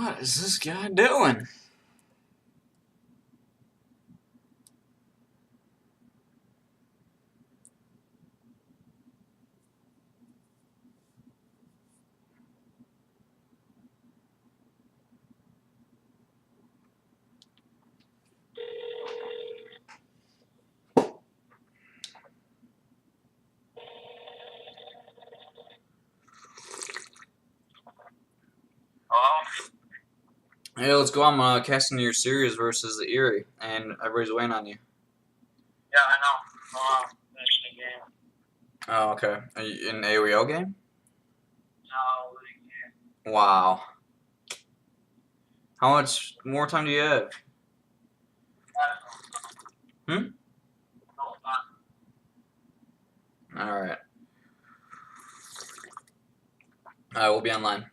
What is this guy doing? Hey, let's go. I'm casting your series versus the Eery, and everybody's waiting on you. Yeah, I know. Finish the game. Oh, okay. Are you in AOEO game? No, league Wow. How much more time do you have? game. Hmm? No fun. Alright. We'll be online.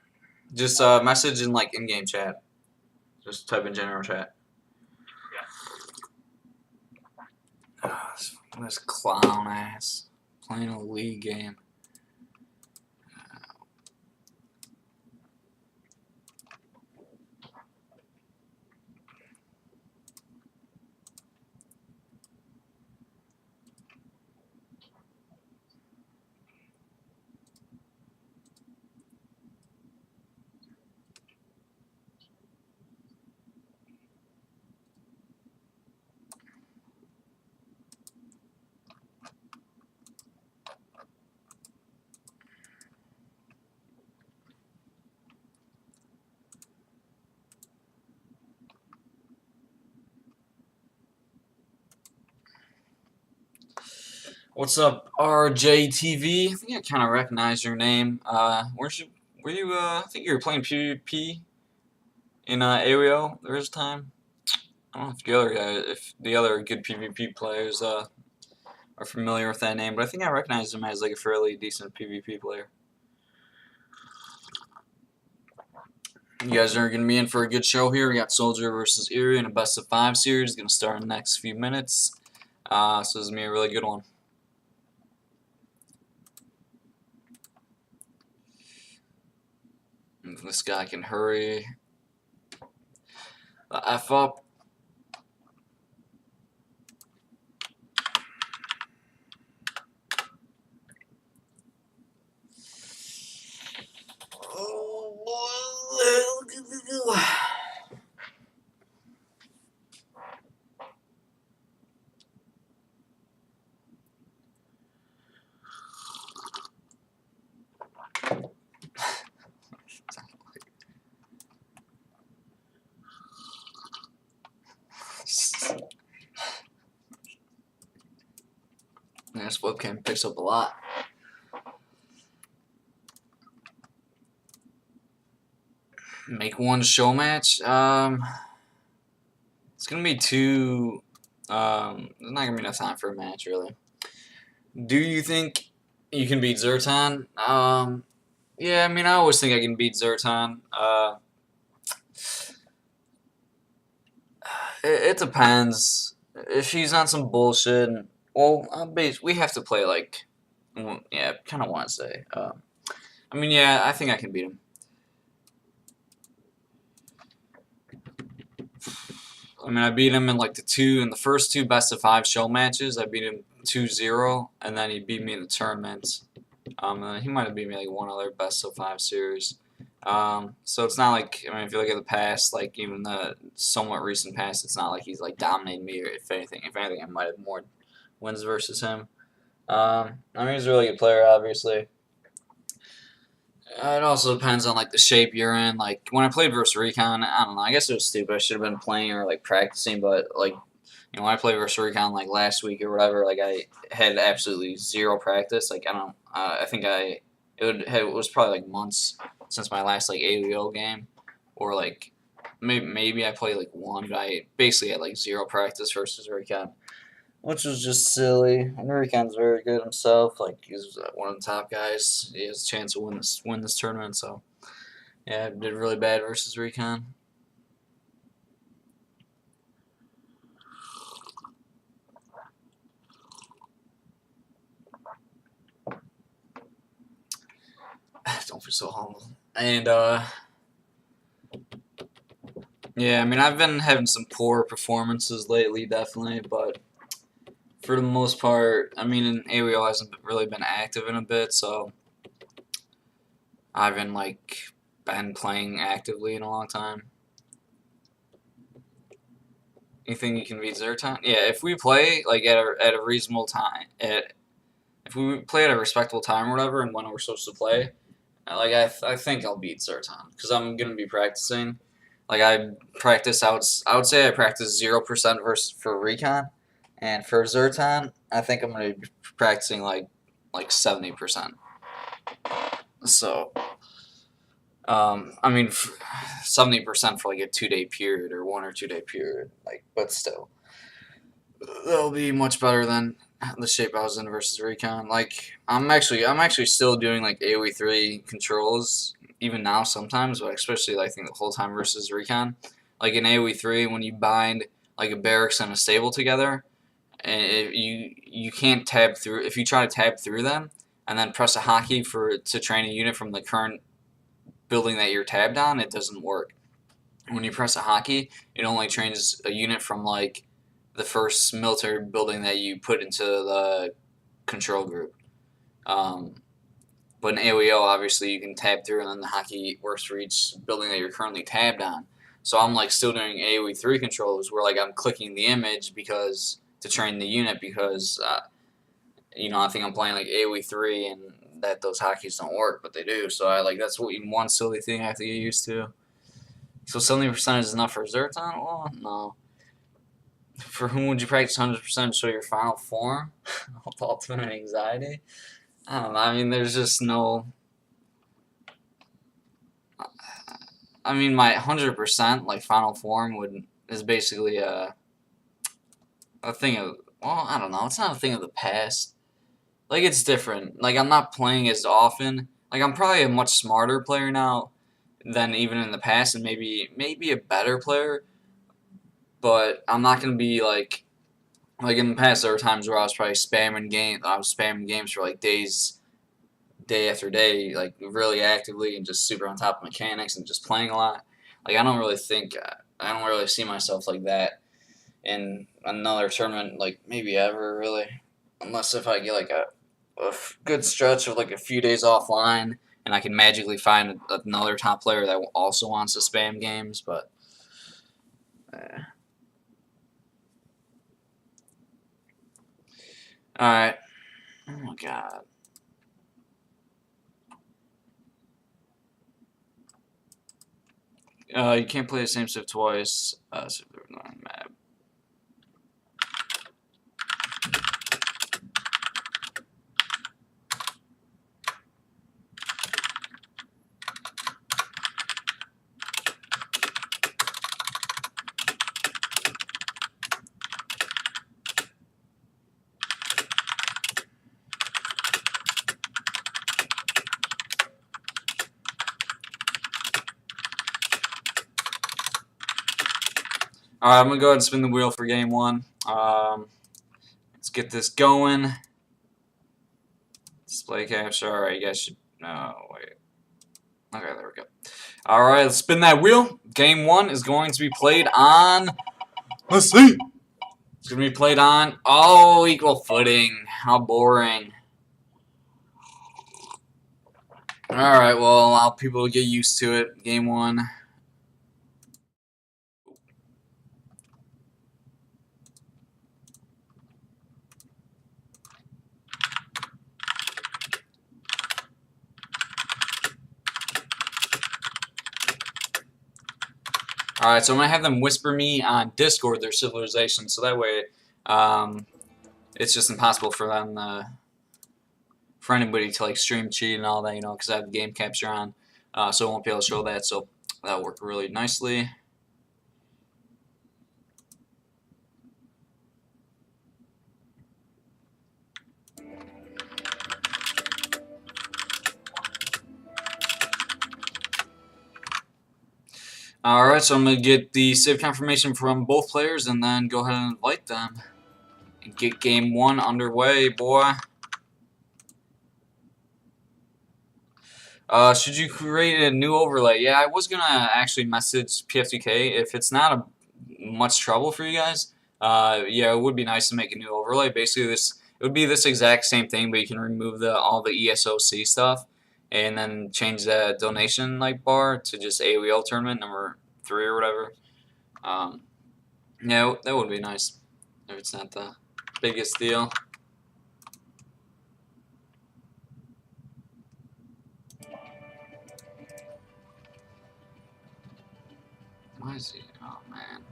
Just message in like in-game chat. Just type in general chat. This clown ass playing a league game. What's up, RJTV? I think I kind of recognize your name. Were you? I think you were playing PvP in AOEO. There was a time. I don't know if the other good PvP players are familiar with that name, but I think I recognize him as like a fairly decent PvP player. You guys are gonna be in for a good show here. We got Soldier versus Eery in a best of 5 series. Gonna start in the next few minutes. So this is gonna be a really good one. If this guy can hurry the F up. This webcam picks up a lot. Make one show match. It's gonna be too. There's not gonna be enough time for a match, really. Do you think you can beat Zertan? Yeah, I mean, I always think I can beat Zertan. It depends. If he's on some bullshit, well, we have to play like, yeah, kind of want to say. I mean, yeah, I think I can beat him. I mean, I beat him in like in the first 2 best of 5 show matches. I beat him 2-0, and then he beat me in the tournament. And then he might have beat me like one other best of 5 series. So it's not like, I mean, if you look at the past, like even the somewhat recent past, it's not like he's like dominating me, or if anything, I might have more wins versus him. I mean, he's a really good player, obviously. It also depends on like the shape you're in. Like when I played versus Recon, I don't know. I guess it was stupid. I should have been playing or like practicing, but like when I played versus Recon like last week or whatever, like I had absolutely zero practice. Like I don't. I think it was probably like months since my last like AOEO game, or like maybe I played like one, but I basically had like zero practice versus Recon, which was just silly. And Recon's very good himself. Like he's one of the top guys. He has a chance to win this tournament. So yeah, did really bad versus Recon. Don't be so humble. And Yeah, I mean, I've been having some poor performances lately, definitely, but for the most part, I mean, AWO hasn't really been active in a bit, so I haven't been playing actively in a long time. You think you can beat Zerton? Yeah, if we play at a reasonable time, if we play at a respectable time or whatever, and when we're supposed to play, I think I'll beat Zerton because I'm gonna be practicing. Like I practice, I would say I practice 0% versus for recon, and for Zerton, I think I'm gonna be practicing like 70%. So, I mean, 70% for like a 2 day period or 1 or 2 day period. But still, that'll be much better than the shape I was in versus recon. I'm actually still doing like AoE3 controls even now sometimes, but especially I think the whole time versus recon. Like in AoE3, when you bind like a barracks and a stable together, you can't tab through. If you try to tab through them and then press a hotkey to train a unit from the current building that you're tabbed on, it doesn't work. When you press a hotkey, it only trains a unit from like the first military building that you put into the control group. Um, but in AOEO, obviously, you can tab through, and then the hotkey works for each building that you're currently tabbed on. So I'm like still doing AOE3 controls where like I'm clicking the image because to train the unit because I think I'm playing like AOE3 and that those hotkeys don't work, but they do. So that's one silly thing I have to get used to. So 70% is enough for Zerton? Well, no. For whom would you practice 100% to show your final form? Ultimate anxiety? I don't know. I mean, there's just no. I mean, my 100% final form is basically a thing of. Well, I don't know. It's not a thing of the past. It's different. I'm not playing as often. I'm probably a much smarter player now than even in the past, and maybe a better player. But I'm not gonna be like in the past. There were times where I was probably spamming games. I was spamming games for days, day after day, really actively and just super on top of mechanics and just playing a lot. I don't really see myself like that in another tournament, maybe ever really, unless if I get a good stretch of a few days offline and I can magically find another top player that also wants to spam games, but. Alright. Oh my god. You can't play the same civ twice. So they're not on the map. Alright, I'm going to go ahead and spin the wheel for game one. Let's get this going. Display capture. Alright, you guys should. No, wait. Okay, there we go. Alright, let's spin that wheel. Game one is going to be played on. Let's see. It's going to be played on. Oh, equal footing. How boring. Alright, well, allow people to get used to it. Game one. Alright, so I'm going to have them whisper me on Discord their civilization, so that way it's just impossible for them, for anybody to stream cheat and all that, because I have the game capture on, so I won't be able to show that, so that'll work really nicely. Alright, so I'm going to get the save confirmation from both players and then go ahead and invite them. And get game one underway, boy. Should you create a new overlay? Yeah, I was gonna actually message PFTK if it's not much trouble for you guys. Yeah, it would be nice to make a new overlay. Basically, it would be this exact same thing, but you can remove all the ESOC stuff, and then change the donation bar to just AOL tournament number 3 or whatever. Yeah, that would be nice if it's not the biggest deal. Why is he? Oh man.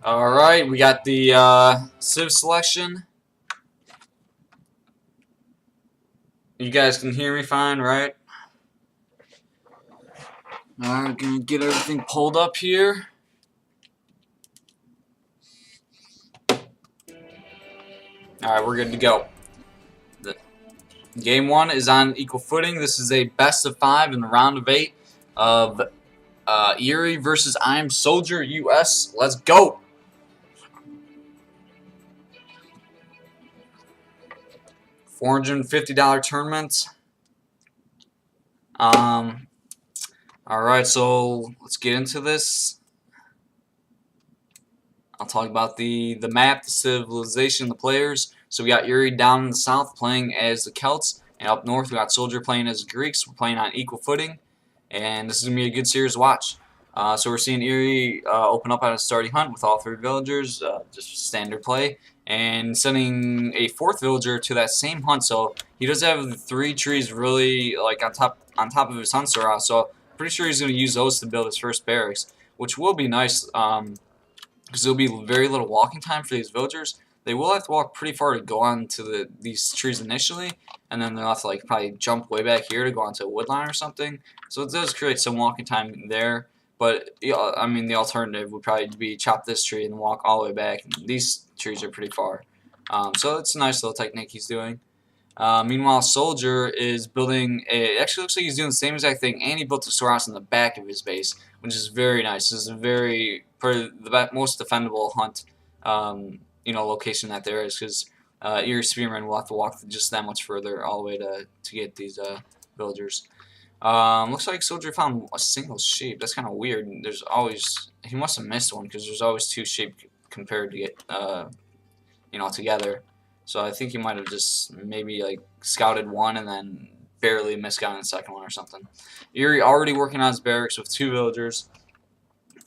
All right, we got the Civ selection. You guys can hear me fine, right? Alright, gonna get everything pulled up here. Alright, we're good to go. Game 1 is on equal footing. This is a best of 5 in the round of 8 of Eery versus IamSoldier US. Let's go! $450 tournament. Alright, so let's get into this. I'll talk about the map, the civilization, the players. So we got Eery down in the south playing as the Celts, and up north we got Soldier playing as the Greeks. We're playing on equal footing, and this is going to be a good series to watch. So we're seeing Eery open up on a starting hunt with all 3 villagers, just standard play, and sending a 4th villager to that same hunt. So he does have the 3 trees really like on top of his hunt store house. So pretty sure he's going to use those to build his first barracks, which will be nice. Because there'll be very little walking time for these villagers. They will have to walk pretty far to go on to these trees initially, and then they'll have to probably jump way back here to go onto a wood line or something. So it does create some walking time there. But I mean, the alternative would probably be chop this tree and walk all the way back. And these trees are pretty far, so it's a nice little technique he's doing. Meanwhile, Soldier is building it actually looks like he's doing the same exact thing, and he built a storehouse in the back of his base, which is very nice. This is probably the most defendable hunt, location that there is, because Eery Spearman will have to walk just that much further all the way to get these villagers. Looks like Soldier found a single sheep. That's kind of weird. He must have missed one because there's always 2 sheep compared to get together. So I think he might have just maybe scouted one and then barely miscounted the second one or something. Eery already working on his barracks with 2 villagers.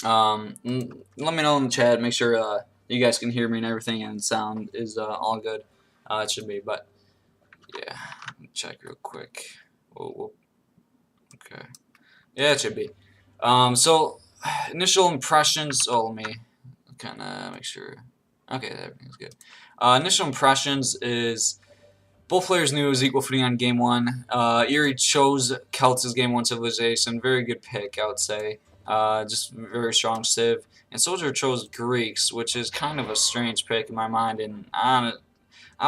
Let me know in the chat. Make sure you guys can hear me and everything, and sound is all good. It should be, but yeah, let me check real quick. Whoa. Okay, yeah, it should be. So initial impressions. Oh, let me kind of make sure. Okay, everything's good. Initial impressions is both players knew it was equal footing on game 1. Eery chose Celts as game 1 civilization. Very good pick, I would say. Just very strong civ. And Soldier chose Greeks, which is kind of a strange pick in my mind, and I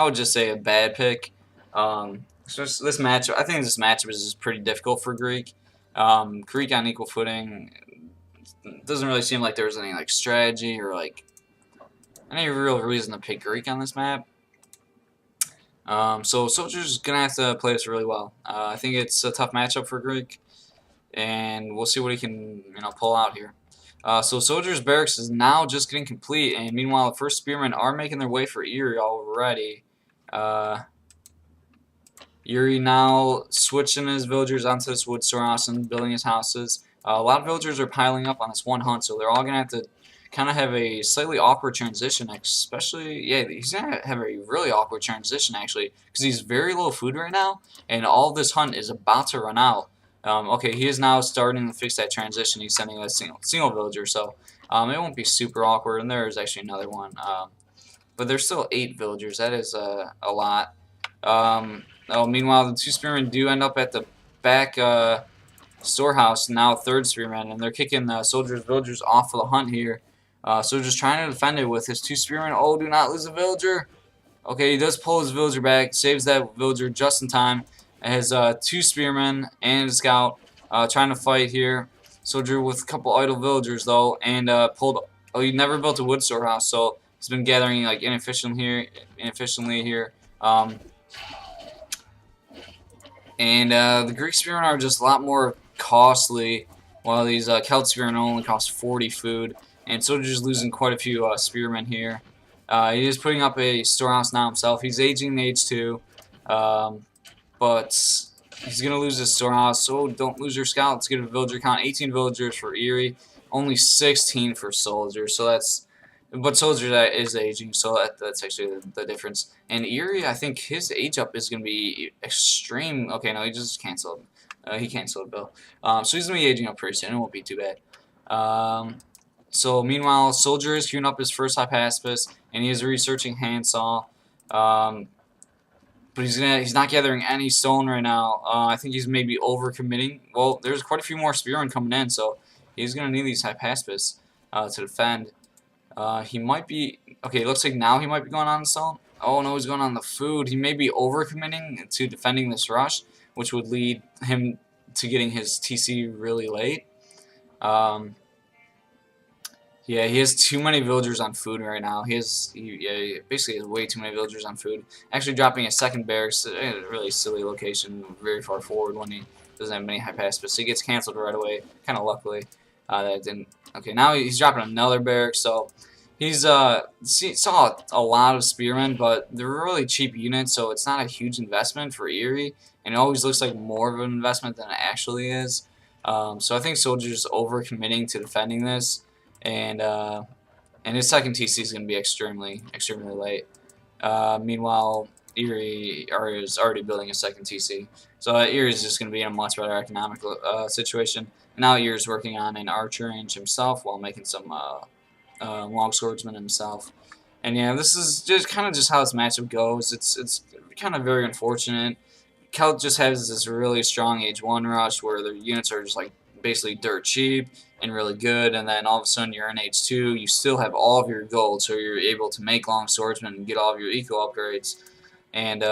would just say a bad pick. So this matchup, I think this matchup is just pretty difficult for Greek. Greek on equal footing. It doesn't really seem like there's any strategy or any real reason to pick Greek on this map. So Soldier's gonna have to play this really well. I think it's a tough matchup for Greek, and we'll see what he can pull out here. So Soldier's barracks is now just getting complete, and meanwhile the first spearmen are making their way for Eery already. Eery now switching his villagers onto this wood storehouse and building his houses. A lot of villagers are piling up on this one hunt, so they're all gonna have to kind of have a slightly awkward transition, especially, yeah, he's going to have a really awkward transition, actually, because he's very low food right now, and all of this hunt is about to run out. Okay, he is now starting to fix that transition. He's sending a single villager, so it won't be super awkward, and there is actually another one. But there's still 8 villagers. That is a lot. Meanwhile, the 2 spearmen do end up at the back storehouse, now 3rd spearman, and they're kicking the Soldier's villagers off of the hunt here. Soldier's trying to defend it with his 2 spearmen. Oh, do not lose a villager. Okay, he does pull his villager back, saves that villager just in time. It has 2 spearmen and a scout trying to fight here. Soldier with a couple idle villagers though, and pulled. Oh, he never built a wood storehouse, so He's been gathering like inefficiently here. And the Greek Spearmen are just a lot more costly, while these Celt Spearmen only cost 40 food. And Soldier's losing quite a few Spearmen here. He is putting up a storehouse now himself. He's aging age 2, but he's going to lose his storehouse, so don't lose your scout. Let's get a villager count. 18 villagers for Eery, only 16 for Soldier, so that's... But Soldier is aging, so that's actually the difference. And Eery, I think his age up is going to be extreme. Okay, no, he just canceled. He canceled Bill. So he's going to be aging up pretty soon. It won't be too bad. So meanwhile, Soldier is queuing up his first Hypaspis, and he is researching Handsaw. But he's not gathering any stone right now. I think he's maybe overcommitting. Well, there's quite a few more Spearmen coming in, so he's going to need these Hypaspis to defend. He might be... Okay, it looks like now he might be going on the stone. Oh, no, he's going on the food. He may be overcommitting to defending this rush, which would lead him to getting his TC really late. Yeah, he has too many villagers on food right now. He basically has way too many villagers on food. Actually dropping a second barracks at a really silly location very far forward when he doesn't have many Hypaspis. So he gets canceled right away, kind of luckily. That didn't... Okay, now he's dropping another barracks, so he's saw a lot of Spearmen, but they're really cheap units, so it's not a huge investment for Eery, and it always looks like more of an investment than it actually is. So I think Soldier's overcommitting to defending this, and his second TC is going to be extremely late. Meanwhile, Eery is already building a second TC, so Eery is just going to be in a much better economic situation. Now Eery's working on an archer range himself while making some long swordsman himself. And yeah, this is just kind of just how this matchup goes. It's kind of very unfortunate. Celt just has this really strong age 1 rush where their units are just like basically dirt cheap and really good, and then all of a sudden you're in age 2, you still have all of your gold, so you're able to make long swordsmen and get all of your eco upgrades. And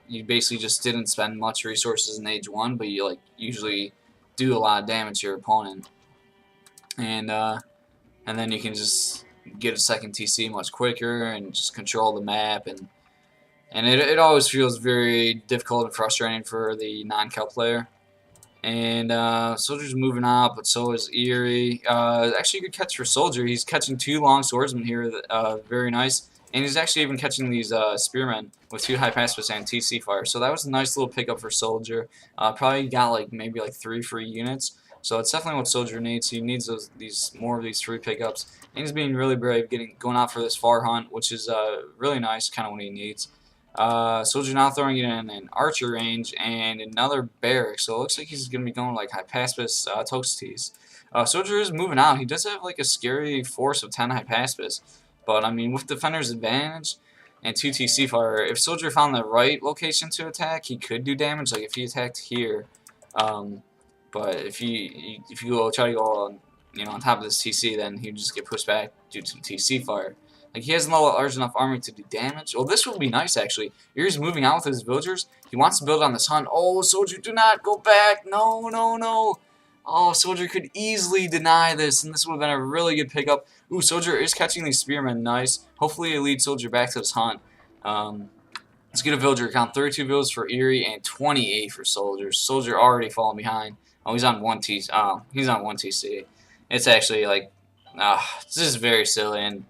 you basically just didn't spend much resources in age 1, but you like usually do a lot of damage to your opponent. And then you can just get a second TC much quicker and just control the map, and it always feels very difficult and frustrating for the non-Celt player. And Soldier's moving out, but so is Eery. Actually a good catch for Soldier. He's catching 2 long swordsmen here, very nice. And he's actually even catching these Spearmen with 2 Hypaspis and TC fire. So that was a nice little pickup for Soldier. Probably got like maybe like 3 free units. So it's definitely what Soldier needs. He needs more of these free pickups. And he's being really brave, going out for this far hunt, which is really nice, kind of what he needs. Soldier now throwing it in an archer range and another barrack. So it looks like he's going to be going like Hypaspis Toasties. Soldier is moving out. He does have like a scary force of 10 Hypaspis. But I mean, with Defender's advantage and 2 TC fire, if Soldier found the right location to attack, he could do damage. Like if he attacked here, but if you try to go on top of this TC, then he'd just get pushed back due to TC fire. Like he has no large enough army to do damage. Well, this would be nice actually. Eery's moving out with his villagers. He wants to build on this hunt. Oh, Soldier, do not go back! No, no, no! Oh, Soldier could easily deny this, and this would have been a really good pickup. Ooh, Soldier is catching these Spearmen. Nice. Hopefully it leads Soldier back to this hunt. Let's get a villager count. 32 villagers for Eery and 28 for Soldier. Soldier already falling behind. Oh, he's on 1 TC. Oh, he's on 1 TC. It's actually like, this is very silly, and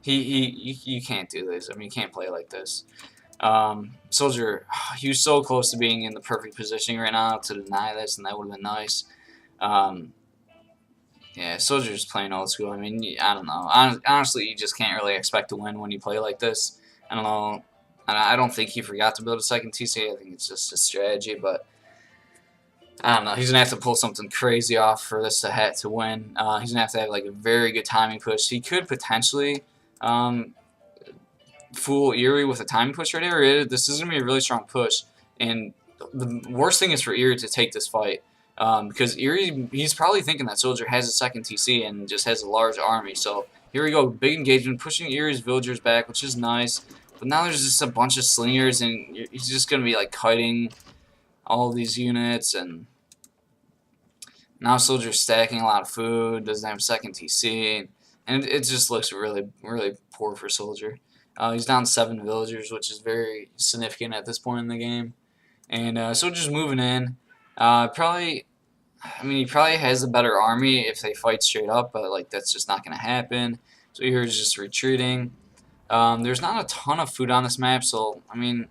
you can't do this. I mean, you can't play like this. Soldier, he was so close to being in the perfect position right now to deny this, and that would have been nice. Yeah, Soldier's playing old school. I mean, I don't know. Honestly, you just can't really expect to win when you play like this. I don't know. I don't think he forgot to build a second TC. I think it's just a strategy, but I don't know. He's gonna have to pull something crazy off for this to win. He's gonna have to have like a very good timing push. He could potentially fool Eery with a timing push right here. This is gonna be a really strong push, and the worst thing is for Eery to take this fight. Because Eery, he's probably thinking that Soldier has a second TC and just has a large army. So here we go, big engagement, pushing Eery's villagers back, which is nice. But now there's just a bunch of slingers, and he's just going to be like kiting all these units. And now Soldier's stacking a lot of food, doesn't have a second TC. and it just looks really, really poor for Soldier. He's down 7 villagers, which is very significant at this point in the game. And Soldier's moving in. Probably, I mean, he probably has a better army if they fight straight up, but like that's just not going to happen. So here's just retreating. There's not a ton of food on this map, so I mean,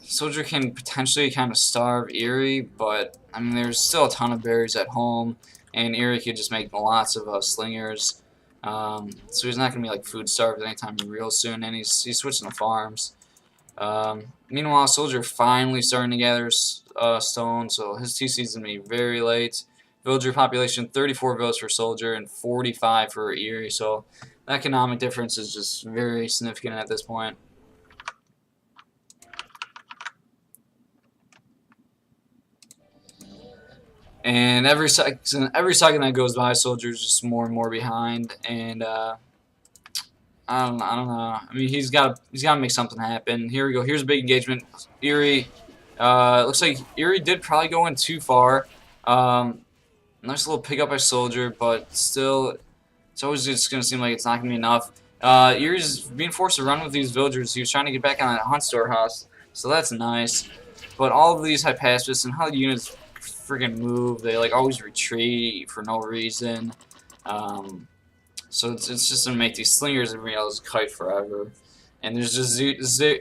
Soldier can potentially kind of starve Eery, but I mean, there's still a ton of berries at home, and Eery could just make lots of slingers. So he's not going to be like food starved anytime real soon, and he's switching to farms. Meanwhile, Soldier finally starting to gather stone, so his TC is going to be very late. Villager population 34 votes for Soldier and 45 for Eery, so the economic difference is just very significant at this point. And every second that goes by, Soldier's just more and more behind, and I don't know. I mean, he's got to make something happen. Here we go. Here's a big engagement. Eery. Looks like Eery did probably go in too far. Nice little pick up by Soldier, but still, it's always just going to seem like it's not going to be enough. Eery's being forced to run with these villagers. He was trying to get back on that hunt storehouse, so that's nice. But all of these high pacifists and how the units freaking move, they like always retreat for no reason. So it's just gonna make these slingers and reels kite forever. And there's just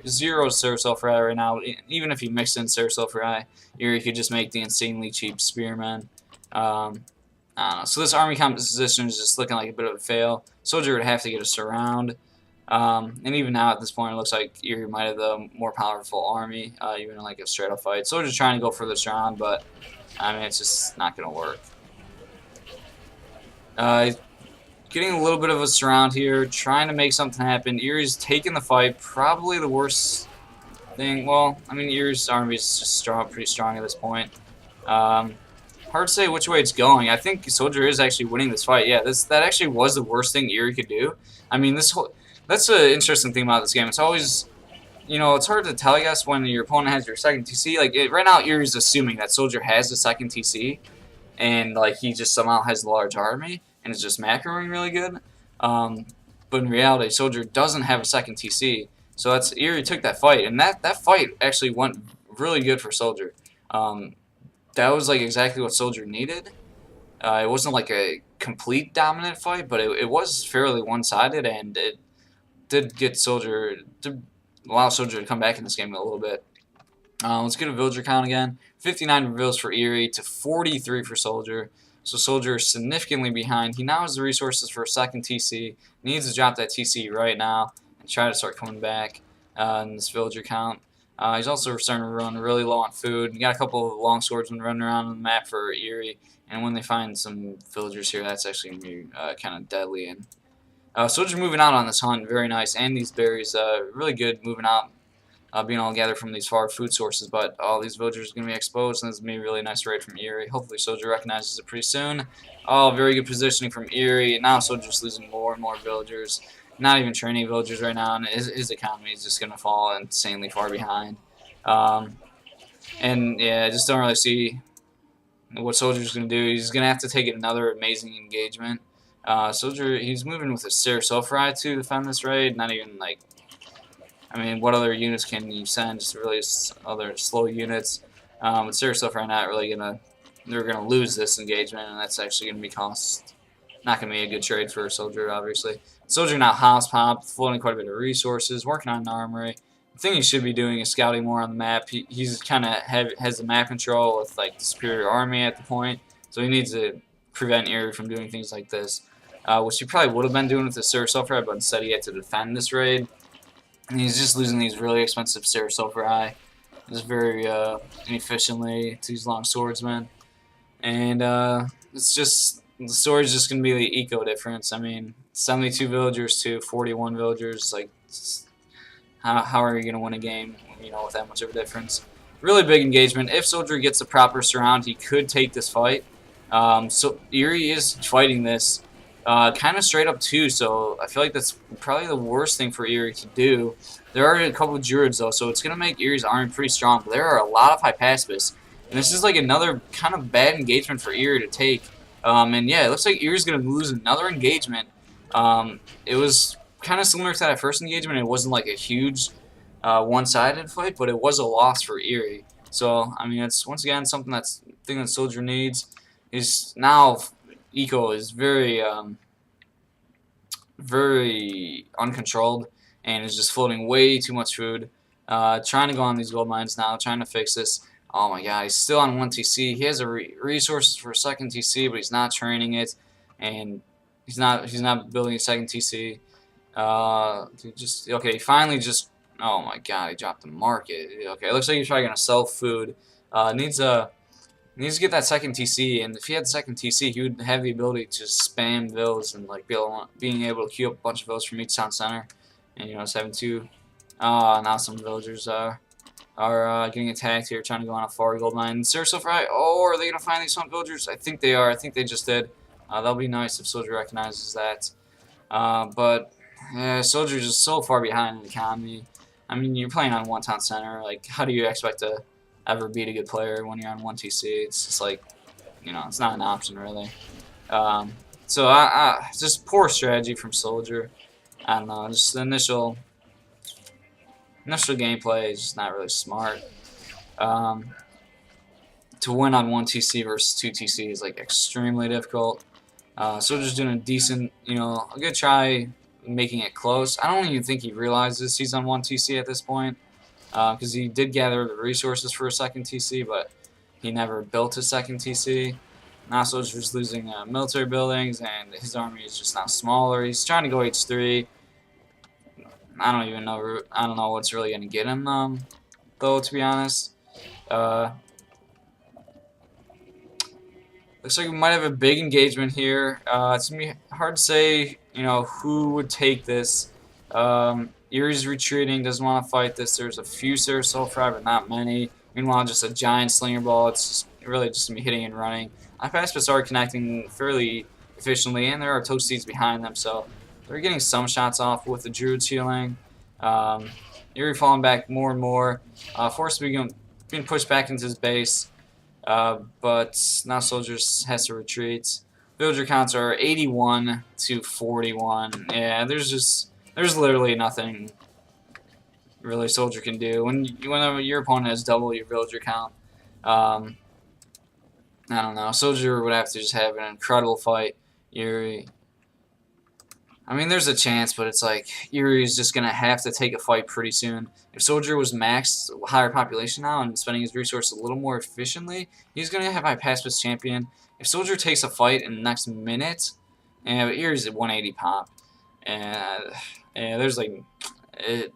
zero Sir Sulfur right now. Even if you mix in Sir Sulfur, Eery could just make the insanely cheap spearmen. I don't know. So this army composition is just looking like a bit of a fail. Soldier would have to get a surround. And even now at this point, it looks like Eery might have the more powerful army, even in like a straight up fight. Soldier's trying to go for the surround, but I mean, it's just not going to work. Getting a little bit of a surround here, trying to make something happen. Eery's taking the fight, probably the worst thing. Well, I mean, Eery's army is just pretty strong at this point. Hard to say which way it's going. I think Soldier is actually winning this fight. Yeah, that actually was the worst thing Eery could do. I mean, that's an interesting thing about this game. It's always, you know, it's hard to tell, I guess, when your opponent has your second TC. Like, right now, Eery's assuming that Soldier has the second TC, and, like, he just somehow has a large army, and is just macroing really good. But in reality, Soldier doesn't have a second TC, so that's Eery took that fight, and that fight actually went really good for Soldier. That was, like, exactly what Soldier needed. It wasn't, like, a complete dominant fight, but it was fairly one-sided, and it did get Soldier to allow Soldier to come back in this game a little bit. Let's get a villager count again. 59 reveals for Eery to 43 for Soldier. So Soldier is significantly behind. He now has the resources for a second TC. Needs to drop that TC right now and try to start coming back in this villager count. He's also starting to run really low on food. You got a couple of long swordsmen running around on the map for Eery, and when they find some villagers here, that's actually going to be kind of deadly. And Soldier moving out on this hunt, very nice, and these berries, really good moving out, being able to gather from these far food sources, but all these villagers are going to be exposed, and this is going to be a really nice raid from Eery. Hopefully Soldier recognizes it pretty soon. Oh, very good positioning from Eery, and now Soldier's losing more and more villagers. Not even training villagers right now, and his economy is just going to fall insanely far behind. And yeah, I just don't really see what Soldier's going to do. He's going to have to take another amazing engagement. Soldier, he's moving with a Sir Sulfur to defend this raid. Not even like, I mean, what other units can you send? Just really other slow units. But Sir Sulfur not really gonna. They're gonna lose this engagement, and that's actually gonna be not gonna be a good trade for a Soldier, obviously. Soldier now house pop, floating quite a bit of resources, working on an armory. The thing he should be doing is scouting more on the map. He's kind of has the map control with like the superior army at the point, so he needs to prevent Eery from doing things like this. Which he probably would have been doing with the Sir Sulfur, but instead he had to defend this raid. And he's just losing these really expensive Sir Sulfur just very inefficiently to these long swordsmen. And it's just, the story's just going to be the eco difference. I mean, 72 villagers to 41 villagers, like, how are you going to win a game, you know, with that much of a difference? Really big engagement. If Soldier gets the proper surround, he could take this fight. So Eery is fighting this kind of straight up too, so I feel like that's probably the worst thing for Eery to do. There are a couple of druids though, so it's going to make Eery's army pretty strong, but there are a lot of high pacifists, and this is like another kind of bad engagement for Eery to take. And yeah, it looks like Eery's going to lose another engagement, It was kind of similar to that first engagement. It wasn't like a huge one-sided fight, but it was a loss for Eery. So I mean, it's once again something that's thing that Soldier needs. Is now Eco is very uncontrolled and is just floating way too much food. Trying to go on these gold mines now, trying to fix this. Oh my god, he's still on 1 TC. He has a resources for a second TC, but he's not training it, and he's not building a second TC. Just okay. He finally just. Oh my god, he dropped the market. Okay, it looks like he's probably gonna sell food. Needs to get that second TC, and if he had the second TC, he would have the ability to just spam vills and like being able to queue up a bunch of vills from each town center, and you know, 7-2. Now some villagers are getting attacked here, trying to go on a far gold mine. So far, oh, are they gonna find these swamp villagers? I think they are. I think they just did. That'll be nice if Soldier recognizes that. But yeah, Soldier's just so far behind in the economy. I mean, you're playing on one town center. Like, how do you expect to ever beat a good player when you're on 1 TC? It's just like, you know, it's not an option really. So just poor strategy from Soldier. I don't know, just the initial gameplay is just not really smart. To win on 1 TC versus 2 TC is like extremely difficult. Soldier's doing a decent, you know, a good try making it close. I don't even think he realizes he's on 1 TC at this point. Because he did gather the resources for a second TC, but he never built a second TC. Now Soldier's losing military buildings, and his army is just now smaller. He's trying to go H3. I don't even know. I don't know what's really gonna get him, though. To be honest, looks like we might have a big engagement here. It's gonna be hard to say, you know, who would take this. Eery's retreating, doesn't want to fight this. There's a few so far, but not many. Meanwhile, just a giant slinger ball. It's just really just going to be hitting and running. iPaspists are connecting fairly efficiently, and there are toasties behind them, so they're getting some shots off with the Druids healing. Eery falling back more and more. Forced being pushed back into his base, but now Soldiers has to retreat. Villager counts are 81 to 41. Yeah, there's literally nothing really Soldier can do. When your opponent has double your villager count, I don't know. Soldier would have to just have an incredible fight. Eery. I mean, there's a chance, but it's like Eery is just gonna have to take a fight pretty soon. If Soldier was maxed higher population now and spending his resources a little more efficiently, he's gonna have my pacifist champion. If Soldier takes a fight in the next minute, and Eery's at 180 pop, and there's like it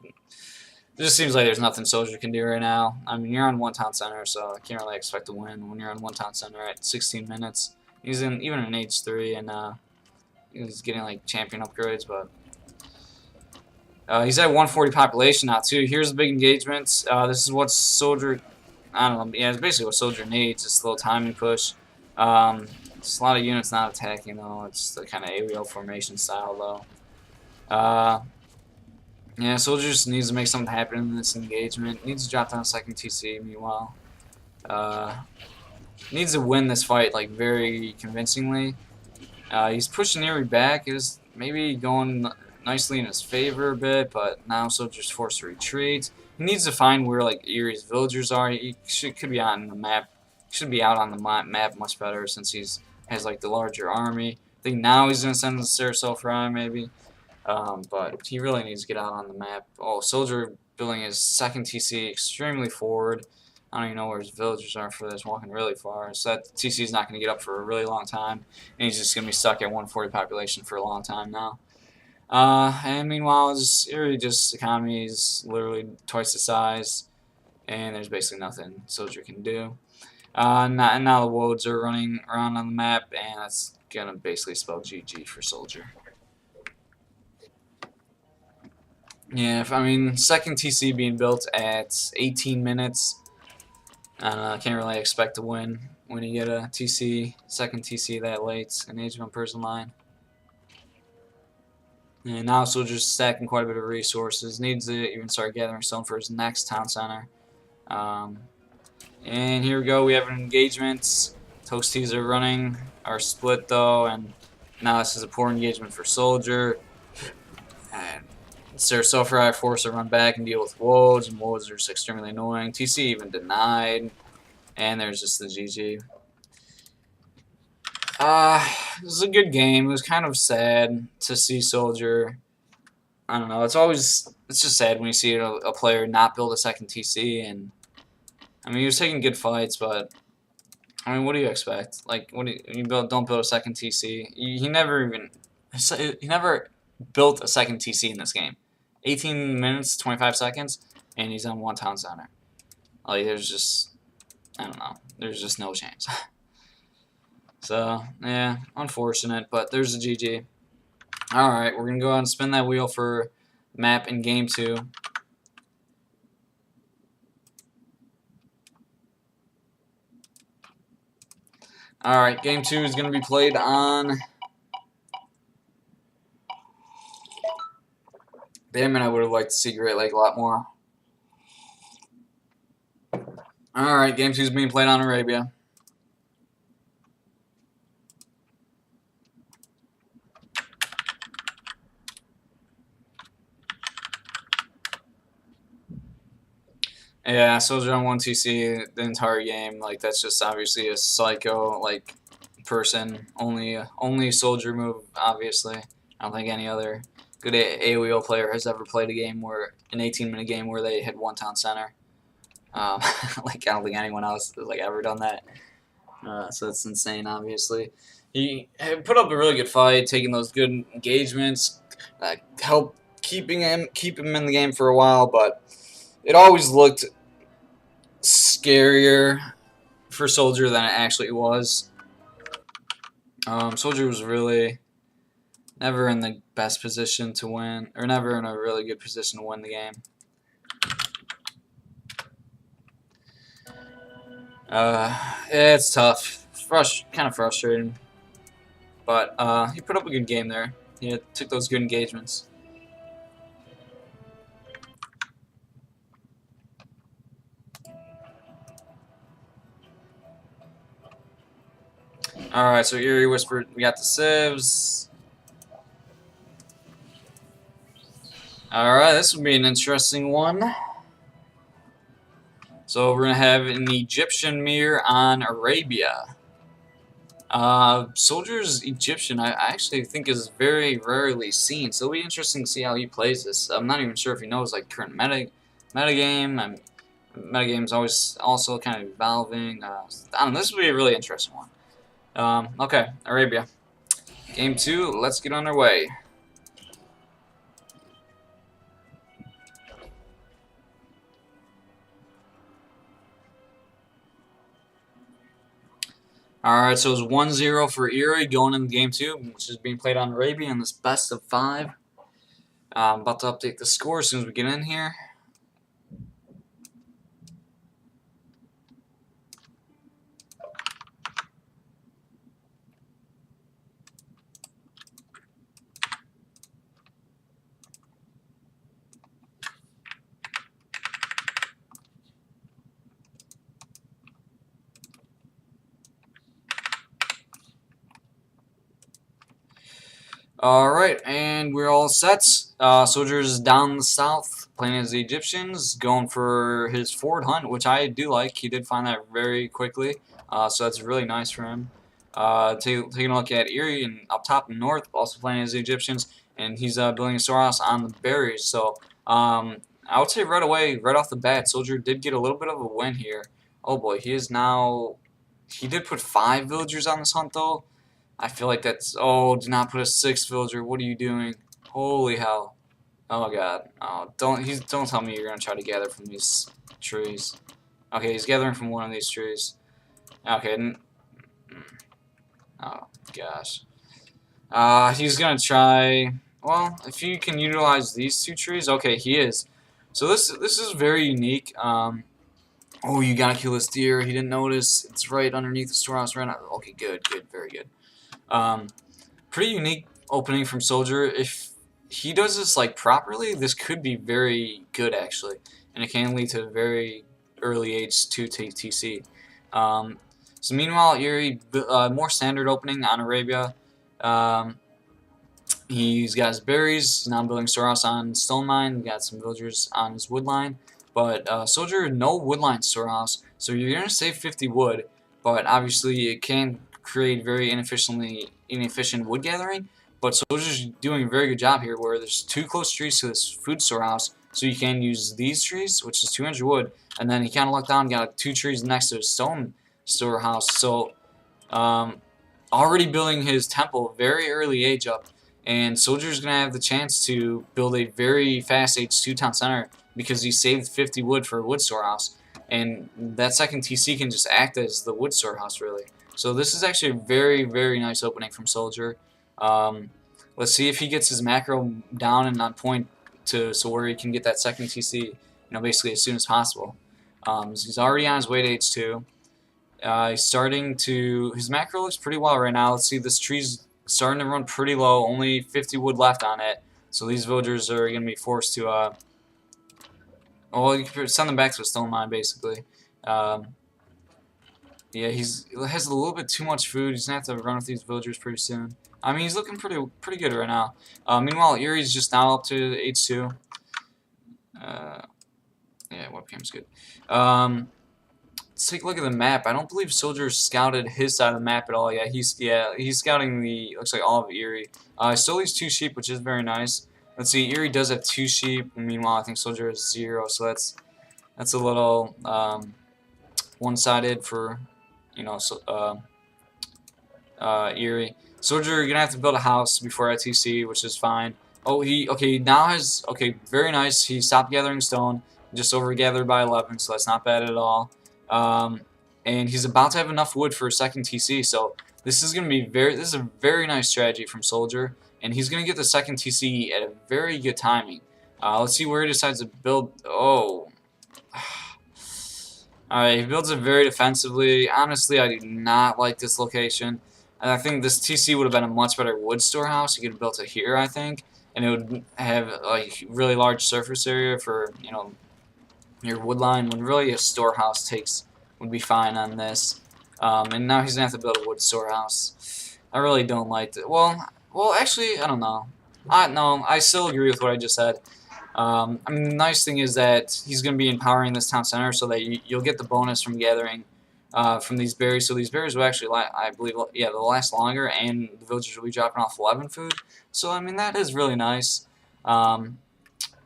just seems like there's nothing Soldier can do right now. I mean, you're on one town center, so I can't really expect to win when you're on one town center at 16 minutes. He's in even in H3, and he's getting like champion upgrades, but he's at 140 population now too. Here's the big engagements. This is what Soldier, I don't know, yeah, it's basically what Soldier needs. Just a little timing push. Just a lot of units not attacking though. It's the kind of aerial formation style though. Yeah, Soldier just needs to make something happen in this engagement. Needs to drop down a second TC. Meanwhile, needs to win this fight like very convincingly. He's pushing Eery back. It was maybe going nicely in his favor a bit, but now Soldier's forced to retreat. He needs to find where like Eery's villagers are. He could be on the map. Should be out on the map much better since has like the larger army. I think now he's gonna send the Sarasofra maybe, but he really needs to get out on the map. Oh, Soldier building his second TC extremely forward. I don't even know where his villagers are for this, walking really far. So that TC is not going to get up for a really long time, and he's just going to be stuck at 140 population for a long time now. And meanwhile, Eery economy is literally twice the size, and there's basically nothing Soldier can do. And now the Woads are running around on the map, and that's going to basically spell GG for Soldier. Yeah, I mean, second TC being built at 18 minutes. I can't really expect to win when you get a second TC that late in Age of One-Person line. And now Soldier's stacking quite a bit of resources. Needs to even start gathering stone for his next town center. And here we go. We have an engagement. Toasties are split though, and Now this is a poor engagement for Soldier. And so far I force to run back and deal with Woes, and Woes are just extremely annoying. TC even denied. And there's just the GG. It was a good game. It was kind of sad to see Soldier. I don't know. It's just sad when you see a player not build a second TC, and I mean he was taking good fights, but I mean what do you expect? Like what do you don't build a second TC? He never built a second TC in this game. 18 minutes, 25 seconds, and he's on one town center. Like there's just I don't know. There's just no chance. So yeah, unfortunate, but there's a GG. Alright, we're going to go ahead and spin that wheel for map in Game 2. Alright, Game 2 is going to be played on... Damn it, I would have liked to see Great Lake a lot more. Alright, Game 2 is being played on Arabia. Yeah, Soldier on 1 TC the entire game. Like, that's just obviously a psycho, like, person. Only Soldier move, obviously. I don't think any other good AOEO player has ever played a game where, an 18-minute game where they hit one town center. Like, I don't think anyone else has, like, ever done that. So that's insane, obviously. He put up a really good fight, taking those good engagements, help keep him in the game for a while, but it always looked scarier for Soldier than it actually was. Soldier was really never in the best position to win, or never in a really good position to win the game. Yeah, it's tough. Kind of frustrating. But he put up a good game there. He took those good engagements. Alright, so Eery whispered, we got the civs. Alright, this will be an interesting one. So we're going to have an Egyptian mirror on Arabia. Soldier's Egyptian, I actually think is very rarely seen, so it'll be interesting to see how he plays this. I'm not even sure if he knows like current metagame. Metagame's always also kind of evolving. I don't know, this will be a really interesting one. Okay, Arabia. Game 2, let's get on our way. Alright, so it's 1-0 for Eery going into Game 2, which is being played on Arabia in this best of 5. About to update the score as soon as we get in here. Alright, and we're all set. Soldiers down the south, playing as the Egyptians, going for his forward hunt, which I do like. He did find that very quickly, so that's really nice for him. Taking a look at Eery, and up top in north, also playing as the Egyptians, and he's building a storehouse on the berries. So I would say right away, right off the bat, Soldier did get a little bit of a win here. Oh boy, he did put 5 villagers on this hunt though. I feel like that's... Oh, do not put a 6th villager. What are you doing? Holy hell. Oh my god. Oh, don't tell me you're going to try to gather from these trees. Okay, he's gathering from one of these trees. Okay. Oh, gosh. He's going to try... Well, if you can utilize these 2 trees... Okay, he is. So this is very unique. Oh, you got to kill this deer. He didn't notice. It's right underneath the storehouse right now. Okay, good. Very good. Pretty unique opening from Soldier. If he does this like properly, this could be very good actually, and it can lead to a very early age 2 TC. So meanwhile, Eery, more standard opening on Arabia. Um, he's got his berries. He's now building storehouse on stone mine. Got some villagers on his wood line. But soldier, no wood line storehouse. So you're gonna save 50 wood, but obviously it can create very inefficient wood gathering. But soldier's doing a very good job here, where there's 2 close trees to this food storehouse, so you can use these trees, which is 200 wood, and then he kind of lucked out and got 2 trees next to his stone storehouse. So um, already building his temple very early age up, and soldier's gonna have the chance to build a very fast H2 town center because he saved 50 wood for a wood storehouse, and that second TC can just act as the wood storehouse really. So this is actually a very nice opening from soldier. Um, let's see if he gets his macro down and on point to so where he can get that second TC, you know, basically as soon as possible. He's already on his way to H2. He's starting to, his macro looks pretty well right now. Let's see, this tree's starting to run pretty low, only 50 wood left on it. So these villagers are going to be forced to, well, you can send them back to a stone mine, basically. Yeah, he has a little bit too much food. He's going to have to run with these villagers pretty soon. I mean, he's looking pretty good right now. Meanwhile, Eery's just now up to H2. Yeah, webcam's good. Let's take a look at the map. I don't believe Soldier scouted his side of the map at all. Yeah, he's scouting the, looks like all of Eery. Still leaves 2 sheep, which is very nice. Let's see, Eery does have 2 sheep. Meanwhile, I think Soldier has 0, so that's a little one-sided for, you know, Eery. Soldier, you're gonna have to build a house before TC, which is fine. Oh, okay, now has, okay, very nice. He stopped gathering stone, just over gathered by 11, so that's not bad at all. And he's about to have enough wood for a second TC, so this is a very nice strategy from Soldier, and he's gonna get the second TC at a very good timing. Let's see where he decides to build. Oh. Alright, he builds it very defensively. Honestly, I do not like this location. And I think this TC would have been a much better wood storehouse. You could have built it here, I think, and it would have like really large surface area for, you know, your wood line, when really a storehouse would be fine on this. And now he's gonna have to build a wood storehouse. I really don't like it. Well, actually, I don't know. No, I still agree with what I just said. I mean, the nice thing is that he's going to be empowering this town center so that you'll get the bonus from gathering from these berries. So these berries will actually, I believe, yeah, they'll last longer, and the villagers will be dropping off 11 food. So, I mean, that is really nice. But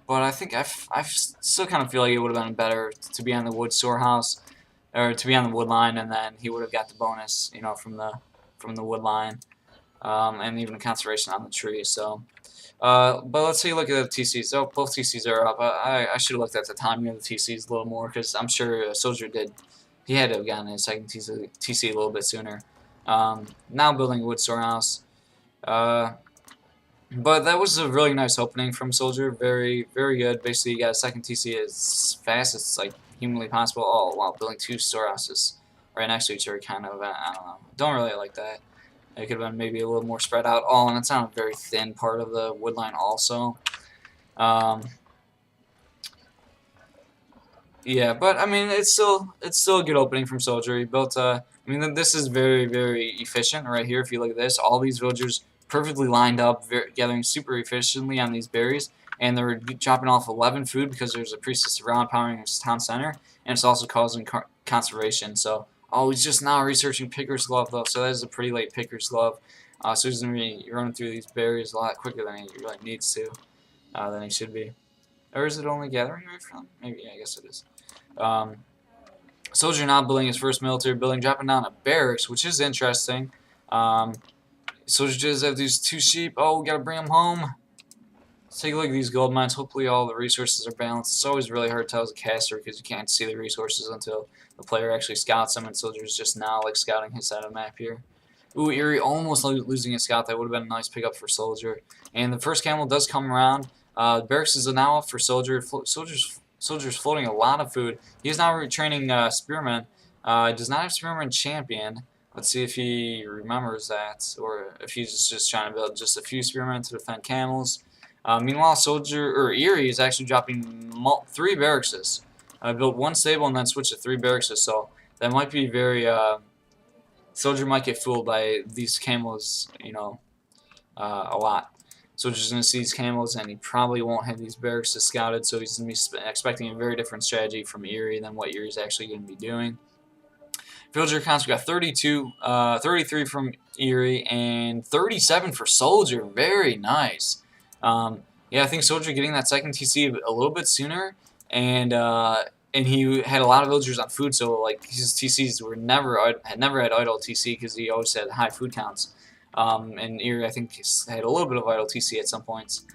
I think I still kind of feel like it would have been better to be on the wood storehouse, or to be on the wood line, and then he would have got the bonus, you know, from the wood line, and even a conservation on the tree. So. But let's take a look at the TCs. Oh, both TCs are up. I should have looked at the timing of the TCs a little more, because I'm sure Soldier did. He had to have gotten his second TC a little bit sooner. Now building a wood storehouse. But that was a really nice opening from Soldier. Very good. Basically, you got a second TC as fast as like humanly possible. Oh, wow, building 2 storehouses right next to each other, kind of. I don't know. Don't really like that. It could have been maybe a little more spread out. Oh, and it's on a very thin part of the wood line also. Yeah, but I mean, it's still a good opening from Soldier. He built I mean, this is very efficient right here. If you look at this, all these villagers perfectly lined up, gathering super efficiently on these berries, and they're dropping off 11 food because there's a priestess around powering his town center, and it's also causing conservation. So. Oh, he's just now researching Picker's Glove, though, so that is a pretty late Picker's Glove. So he's going to be running through these berries a lot quicker than he really needs to, than he should be. Or is it only gathering right from? Maybe, yeah, I guess it is. Soldier now building his first military building, dropping down a barracks, which is interesting. Soldier does have these 2 sheep. Oh, we got to bring them home. Let's take a look at these gold mines. Hopefully all the resources are balanced. It's always really hard to tell as a caster because you can't see the resources until the player actually scouts them, and Soldier's just now like scouting his side of the map here. Ooh, Eery almost losing a scout. That would have been a nice pickup for Soldier. And the first camel does come around. Barracks is now up for Soldier. Soldier's floating a lot of food. He is now retraining Spearman. Does not have Spearman champion. Let's see if he remembers that, or if he's just trying to build just a few Spearmen to defend camels. Meanwhile, Eery is actually dropping 3 barracks. Built 1 stable and then switched to 3 barracks, so that might be very. Soldier might get fooled by these camels, you know, a lot. So just going to see these camels, and he probably won't have these barracks scouted, so he's going to be expecting a very different strategy from Eery than what Eery's actually going to be doing. Villager counts, we got 32, 33 from Eery, and 37 for Soldier. Very nice. Yeah, I think Soldier getting that second TC a little bit sooner, and he had a lot of villagers on food, so like his TCs were had never had idle TC because he always had high food counts. And Eery, I think, had a little bit of idle TC at some points.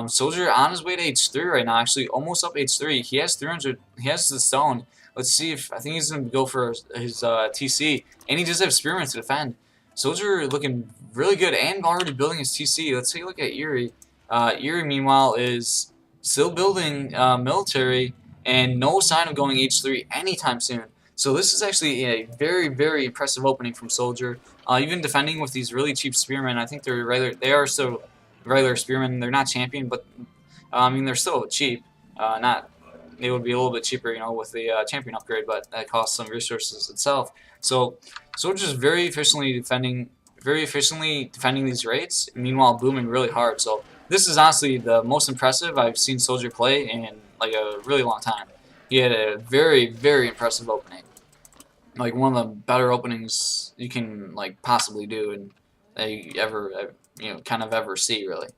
Soldier on his way to H3 right now, actually almost up H3. He has 300. He has the stone. Let's see if I think he's gonna go for his TC, and he does have Spearman to defend. Soldier looking really good and already building his TC. Let's take a look at Eery. Eery, meanwhile, is still building military and no sign of going H3 anytime soon. So this is actually a very, very impressive opening from Soldier. Even defending with these really cheap spearmen, I think they are still regular spearmen. They're not champion, but I mean they're still cheap. They would be a little bit cheaper, with the champion upgrade, but that costs some resources itself. So Soldier's very efficiently defending these raids. Meanwhile, booming really hard. So this is honestly the most impressive I've seen Soldier play in like a really long time. He had a very, very impressive opening. Like one of the better openings you can like possibly do and ever see really.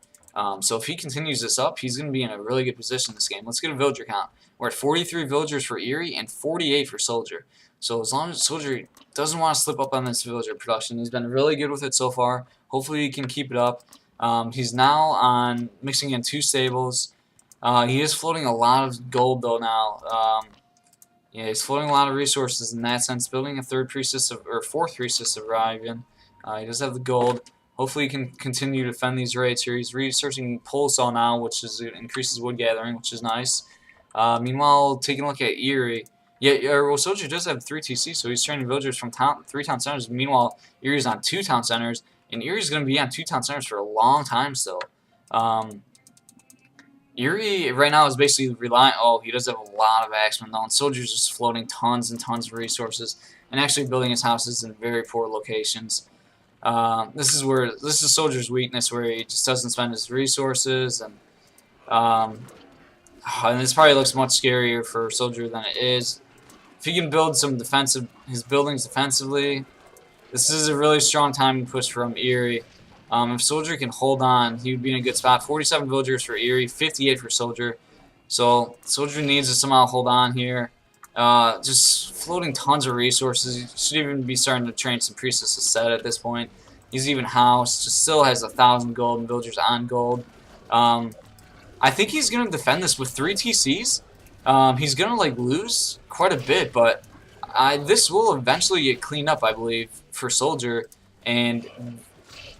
So if he continues this up, he's going to be in a really good position this game. Let's get a villager count. We're at 43 villagers for Eery and 48 for Soldier. So as long as Soldier doesn't want to slip up on this villager production, he's been really good with it so far. Hopefully he can keep it up. He's now on mixing in 2 stables. He is floating a lot of gold though now. Yeah, he's floating a lot of resources in that sense. Building a 4th priestess of Ra even. He does have the gold. Hopefully he can continue to defend these raids here. He's researching Pole Saw now, which increases wood gathering, which is nice. Meanwhile, taking a look at Eery. Yeah, Soldier does have 3 TC, so he's training villagers from 3 town centers. Meanwhile, Eery's on 2 town centers, and Eery's going to be on 2 town centers for a long time still. Eery right now is basically relying. Oh, he does have a lot of axemen though, and Soldier's just floating tons and tons of resources and actually building his houses in very poor locations. This is Soldier's weakness, where he just doesn't spend his resources, and this probably looks much scarier for Soldier than it is. If he can build his buildings defensively, this is a really strong timing push from Eery. If Soldier can hold on, he would be in a good spot. 47 villagers for Eery, 58 for Soldier. So Soldier needs to somehow hold on here. Just floating tons of resources. He should even be starting to train some priestesses set at this point. He's even housed. Just still has 1,000 gold and villagers on gold. I think he's gonna defend this with 3 TCs. He's gonna lose quite a bit, but this will eventually get cleaned up, I believe, for Soldier. And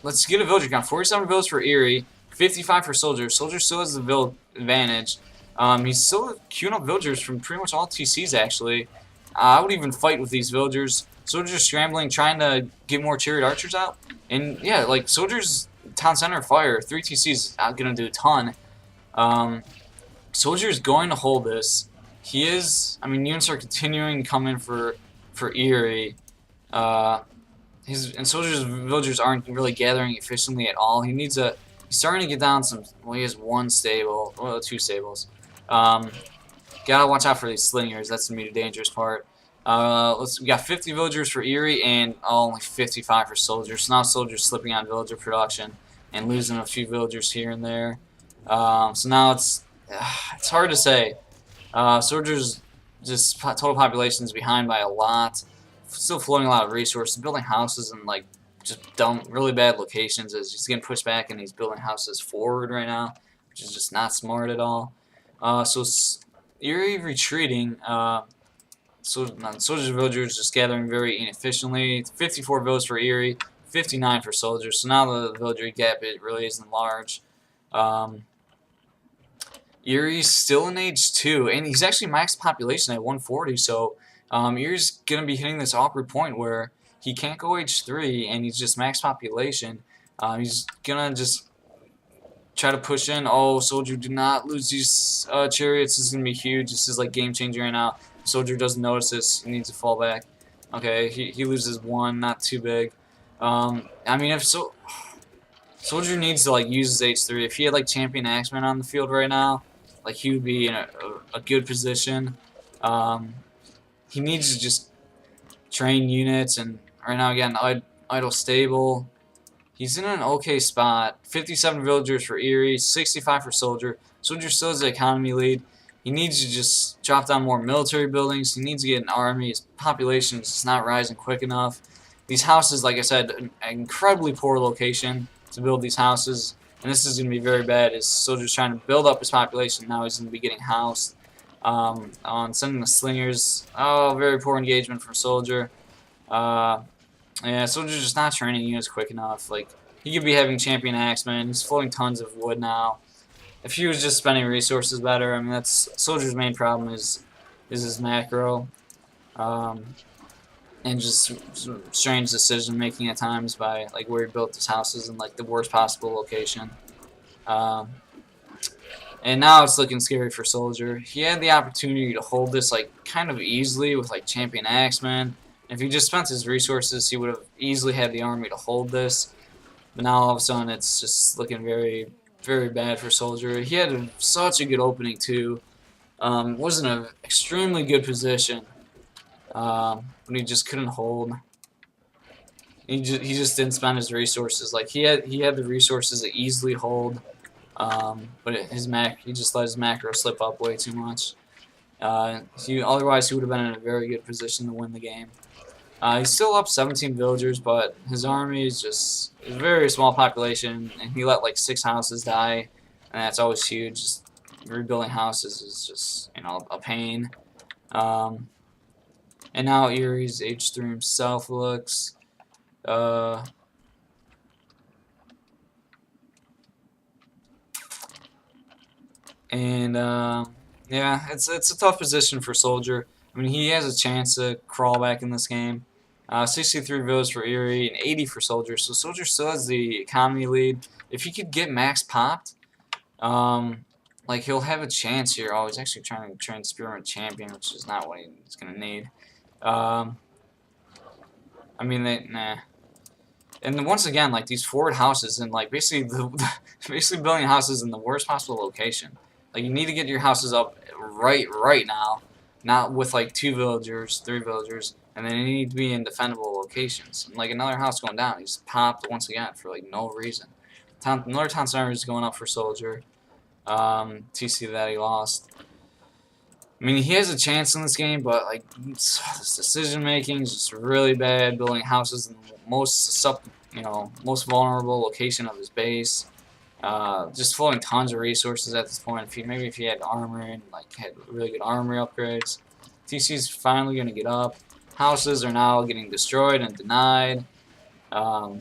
let's get a villager count. 47 villagers for Eery, 55 for Soldier. Soldier still has the build advantage. He's still queuing up villagers from pretty much all TCs, actually. I would even fight with these villagers. Soldier's scrambling, trying to get more chariot archers out. And yeah, Soldier's town center fire, 3 TCs not going to do a ton. Soldier's going to hold this. He is, units are continuing to come in for Eery. And Soldier's villagers aren't really gathering efficiently at all. He's starting to get down some. Well, he has 1 stable, well, 2 stables. Gotta watch out for these slingers. That's gonna be the dangerous part. We got 50 villagers for Eery and only 55 for Soldier. So now Soldier's slipping on villager production and losing a few villagers here and there. So now it's hard to say. Soldier's just total population is behind by a lot. Still floating a lot of resources, building houses in just really bad locations as he's getting pushed back, and he's building houses forward right now, which is just not smart at all. So Eery retreating. Soldier's villagers just gathering very inefficiently. 54 villagers for Eery, 59 for Soldier. So now the villager gap really isn't large. Eery's still in age 2, and he's actually max population at 140. So Eery's gonna be hitting this awkward point where he can't go H3, and he's just max population. He's gonna just try to push in. Oh, Soldier, do not lose these chariots. This is gonna be huge. This is game changer right now. Soldier doesn't notice this. He needs to fall back. Okay, he loses 1, not too big. Soldier needs to like use his H3. If he had like Champion Axeman on the field right now, like he would be in a good position. Um, he needs to just train units, and right now again idle stable. He's in an okay spot. 57 villagers for Eery, 65 for Soldier. Soldier still has the economy lead. He needs to just drop down more military buildings. He needs to get an army. His population is just not rising quick enough. These houses, like I said, an incredibly poor location to build these houses. And this is going to be very bad as Soldier's trying to build up his population. Now he's going to be getting housed. On sending the slingers. Oh, very poor engagement from Soldier. Yeah, Soldier's just not training units quick enough. Like, he could be having Champion Axeman. He's floating tons of wood now. If he was just spending resources better, I mean, that's Soldier's main problem is his macro. And just strange decision making at times by like where he built his houses in like the worst possible location. And now it's looking scary for Soldier. He had the opportunity to hold this like kind of easily with like Champion Axeman. If he just spent his resources, he would have easily had the army to hold this. But now all of a sudden it's just looking very, very bad for Soldier. He had such a good opening too. Was in an extremely good position. But he just couldn't hold. He just didn't spend his resources. Like he had the resources to easily hold. But he just let his macro slip up way too much. Otherwise he would have been in a very good position to win the game. He's still up 17 villagers, but his army is just a very small population, and he let like 6 houses die, and that's always huge. Just rebuilding houses is just a pain. And now Eery's H3 himself looks. Yeah, it's a tough position for Soldier. I mean, he has a chance to crawl back in this game. 63 votes for Eery and 80 for Soldier. So Soldier still has the economy lead. If he could get max popped, like he'll have a chance here. Oh, he's actually trying to train Spearman Champion, which is not what he's gonna need. I mean, nah. And then once again, like these forward houses and like basically building houses in the worst possible location. Like you need to get your houses up right now, not with like 2 villagers, 3 villagers, and then you need to be in defendable locations. And like another house going down, he's popped once again for like no reason. Another town center is going up for Soldier. TC that he lost. I mean, he has a chance in this game, but like this decision making is just really bad. Building houses in the most vulnerable location of his base. Just floating tons of resources at this point. Maybe if he had armor and like had really good armor upgrades. TC's finally gonna get up. Houses are now getting destroyed and denied. And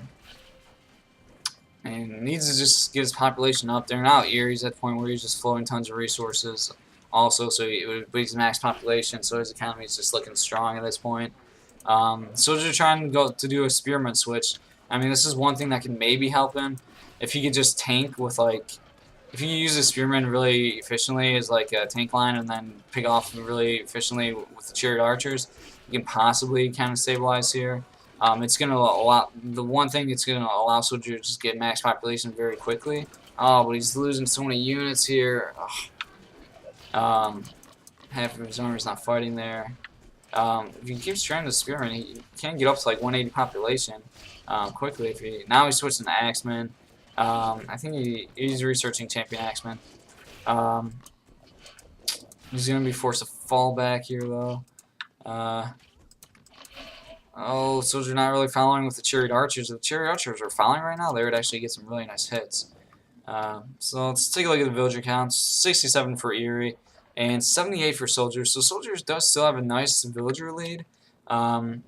needs to just get his population up there. Now Eery's at the point where he's just flowing tons of resources. Also, so he's max population, so his economy is just looking strong at this point. Soldier trying to do a Spearman switch. I mean, this is one thing that can maybe help him. If he could just tank with like, if he uses Spearman really efficiently as like a tank line and then pick off really efficiently with the Chariot Archers, he can possibly kind of stabilize here. It's gonna allow it's gonna allow Soldier to just get max population very quickly. Oh, but he's losing so many units here. Half of his army's not fighting there. If he keeps training the Spearman, he can get up to like 180 population quickly. Now he's switching to Axeman. I think he's researching Champion Axeman. He's gonna be forced to fall back here though. Oh, Soldier not really following with the Chariot Archers. If the Chariot Archers are following right now, they would actually get some really nice hits. So let's take a look at the villager counts. 67 for Eery and 78 for Soldier. So Soldier does still have a nice villager lead. You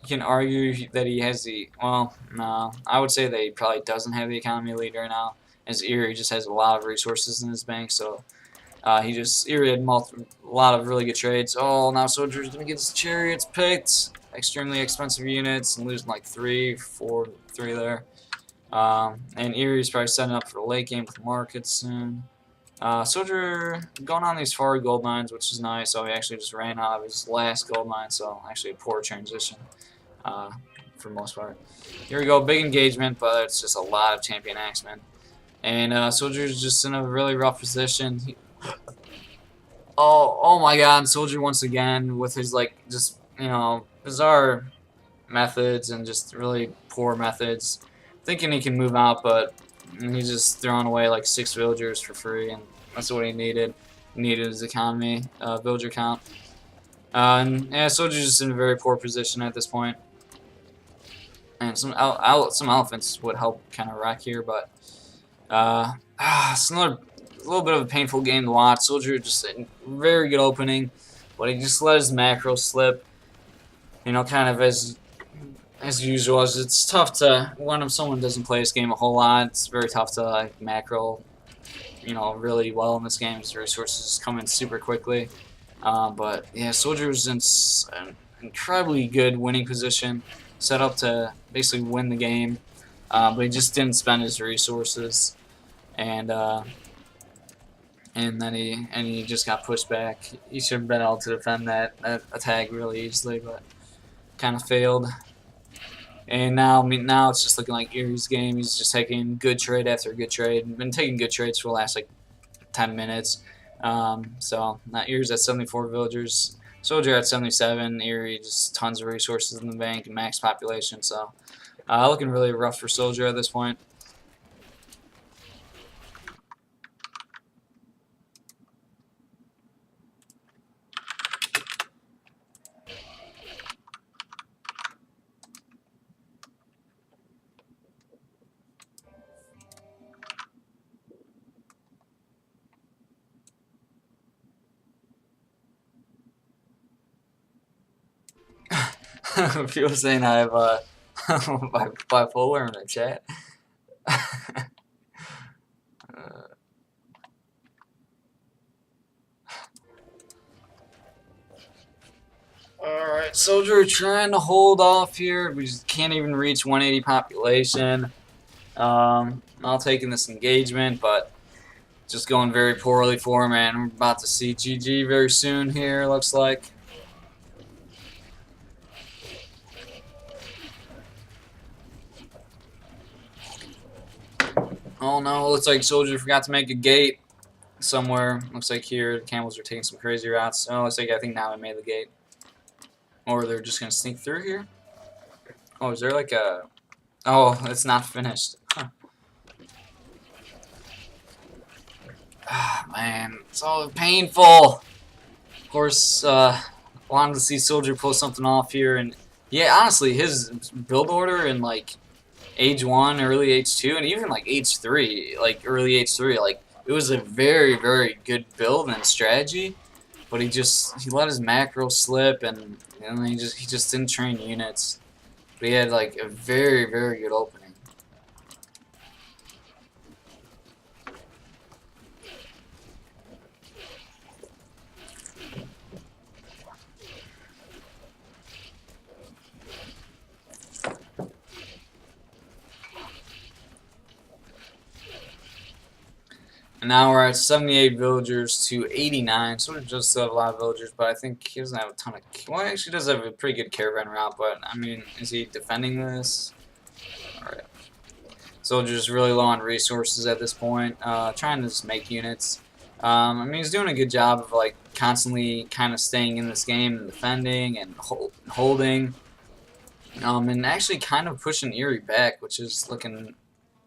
can argue that he has well, no. I would say that he probably doesn't have the economy lead right now, as Eery just has a lot of resources in his bank, so Eery had a lot of really good trades. Oh, now Soldier's gonna get his chariots picked. Extremely expensive units and losing like 3 there. And Eery's probably setting up for the late game with markets soon. Soldier going on these far gold mines, which is nice. So he actually just ran out of his last gold mine, so actually a poor transition for the most part. Here we go, big engagement, but it's just a lot of champion axemen. And Soldier's just in a really rough position. Oh my God! Soldier once again with his like just bizarre methods and just really poor methods, thinking he can move out, but he's just throwing away like 6 villagers for free, and that's what he needed. He needed his economy, villager count. And yeah, Soldier's just in a very poor position at this point. And some elephants would help kind of wreck here, but it's another little bit of a painful game to watch. Soldier just a very good opening, but he just let his macro slip. Kind of as usual. It's tough to when someone doesn't play this game a whole lot. It's very tough to like macro, really well in this game. His resources just come in super quickly. But yeah, Soldier was in an incredibly good winning position, set up to basically win the game, but he just didn't spend his resources, and then he just got pushed back. He should have been able to defend that attack really easily, but kind of failed. And now it's just looking like Eery's game. He's just taking good trade after good trade. Been taking good trades for the last like 10 minutes. So now Eery's at 74 villagers, Soldier at 77. Eery just tons of resources in the bank and max population. So looking really rough for Soldier at this point. People saying I have bipolar in the chat. Alright, Soldier trying to hold off here. We just can't even reach 180 population. Not taking this engagement, but just going very poorly for him, and we're about to see GG very soon here, looks like. Oh no, looks like Soldier forgot to make a gate somewhere. Looks like here the camels are taking some crazy routes. Oh, looks like I think now I made the gate. Or they're just gonna sneak through here? Oh, is there like a... Oh, it's not finished. Huh. Ah, man, it's all painful. Of course, wanted to see Soldier pull something off here, and yeah, honestly, his build order in like Age 1, early Age 2, and even like Age 3, like early Age 3, like it was a very, very good build and strategy, but he let his macro slip, and he just didn't train units. But he had like a very, very good opening. And now we're at 78 villagers to 89. Sort of just have a lot of villagers, but I think he doesn't have a ton of... Well, he actually does have a pretty good caravan route, but, I mean, is he defending this? Alright. Soldier's really low on resources at this point. Trying to just make units. I mean, he's doing a good job of, like, constantly kind of staying in this game and defending and holding. And actually kind of pushing Eery back, which is looking...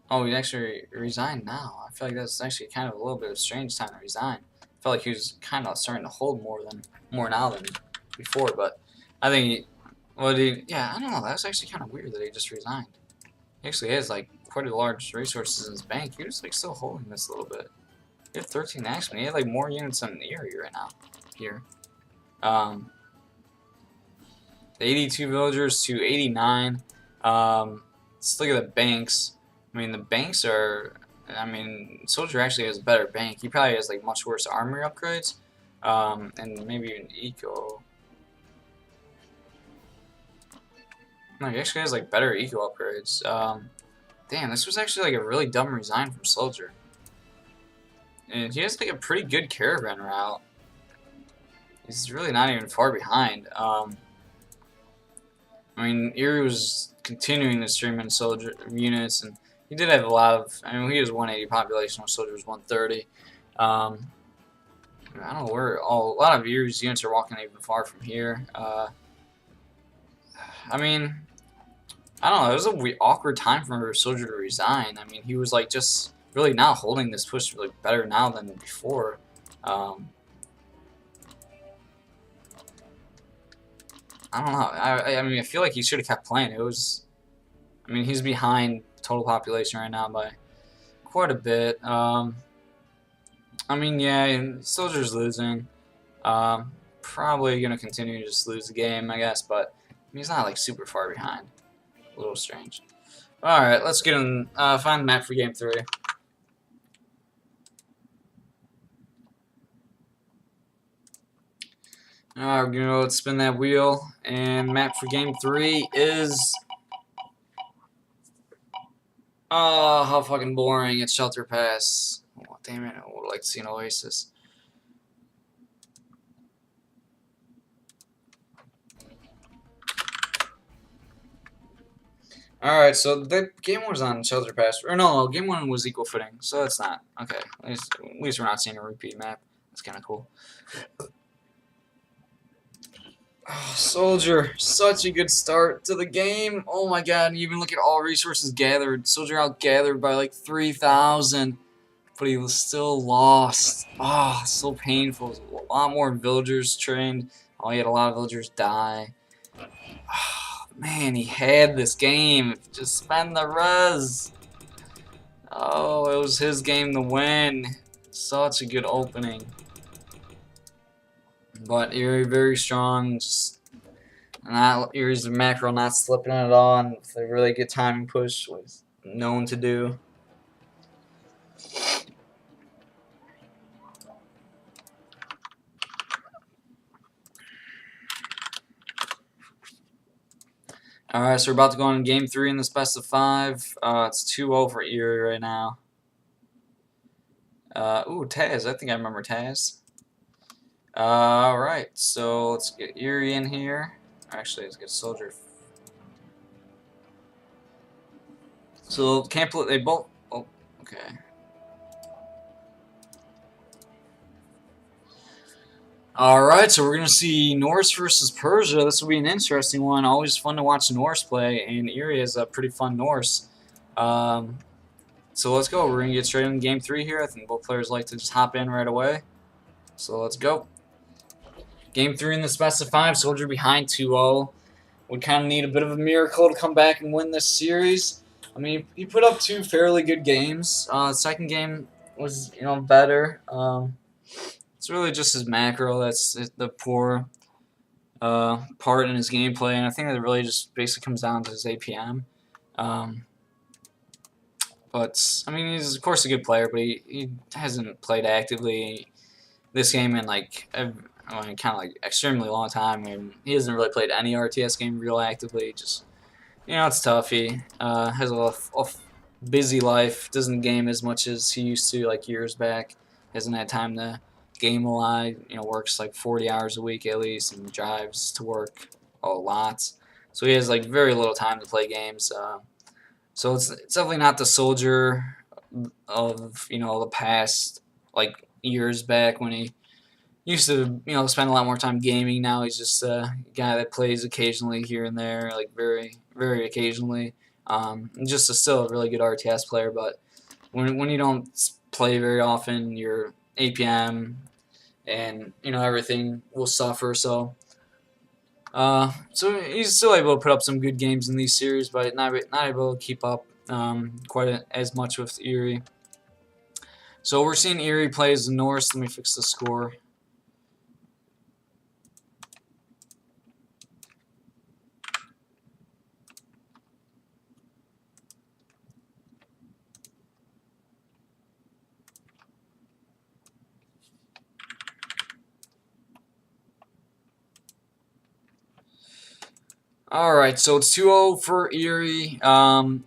Oh, he actually resigned now. I feel like that's actually kind of a little bit of a strange time to resign. I felt like he was kind of starting to hold more now than before, but I think yeah, I don't know. That was actually kind of weird that he just resigned. He actually has like quite a large resources in his bank. He was like still holding this a little bit. He had 13 axemen. He had like more units than Eery right now. Here, 82 villagers to 89. Let's look at the banks. I mean, the banks are... I mean, Soldier actually has a better bank. He probably has, like, much worse armory upgrades. And maybe even eco. No, he actually has, like, better eco upgrades. Damn, this was actually, like, a really dumb resign from Soldier. And he has, like, a pretty good caravan route. He's really not even far behind. I mean, Eery was continuing to stream in soldier units, and he did have a lot of. I mean, he was 180 population, while soldier was 130. I don't know where a lot of Eery's units are walking even far from here. I mean, I don't know. It was a awkward time for Soldier to resign. I mean, he was like just really now holding this push really better now than before. I don't know. I mean, I feel like he should have kept playing. It was. I mean, he's behind total population right now by quite a bit. I mean, yeah, Soldier's losing. Probably gonna continue to just lose the game, I guess, but he's not like super far behind. A little strange. Alright, let's get in, find the map for game 3. Alright, we're gonna go spin that wheel, and map for game 3 is... Oh, how fucking boring. It's Shelter Pass. Oh, damn it, I would like to see an Oasis. Alright, so the game 1 was on Shelter Pass. Or no, game 1 was equal footing, so it's not. Okay, at least we're not seeing a repeat map. That's kind of cool. Oh, Soldier, such a good start to the game. Oh my god, and even look at all resources gathered. Soldier out-gathered by like 3,000, but he was still lost. Oh, so painful. A lot more villagers trained. Oh, he had a lot of villagers die. Oh, man, he had this game. Just spend the res. Oh, it was his game to win. Such a good opening. But Eery very strong, just not Eery's macro not slipping at all, and with a really good timing push was known to do. Alright, so we're about to go on game 3 in this best of 5. It's 2-0 for Eery right now. Ooh, Taz. I think I remember Taz. Alright, so let's get Eery in here. Actually, let's get Soldier. So, can't play. They both. Oh, okay. Alright, so we're going to see Norse versus Persia. This will be an interesting one. Always fun to watch Norse play, and Eery is a pretty fun Norse. So let's go. We're going to get straight into game 3 here. I think both players like to just hop in right away. So let's go. Game 3 in this best of 5. Soldier behind 2-0. Would kind of need a bit of a miracle to come back and win this series. I mean, he put up 2 fairly good games. The second game was, better. It's really just his macro that's the poor part in his gameplay, and I think that really just basically comes down to his APM. But I mean, he's of course a good player, but he hasn't played actively this game in like kind of like extremely long time, and he hasn't really played any RTS game real actively. Just it's tough. He has a busy life, doesn't game as much as he used to like years back. Hasn't had time to game a lot. Works like 40 hours a week at least, and drives to work a lot. So he has like very little time to play games. So it's definitely not the Soldier of the past like years back when he used to spend a lot more time gaming. Now he's just a guy that plays occasionally here and there, like very very occasionally. Just still a really good RTS player, but when you don't play very often, your APM and everything will suffer. So he's still able to put up some good games in these series, but not able to keep up quite as much with Eery. So we're seeing Eery play as the Norse. Let me fix the score. Alright, so it's 2-0 for Eery.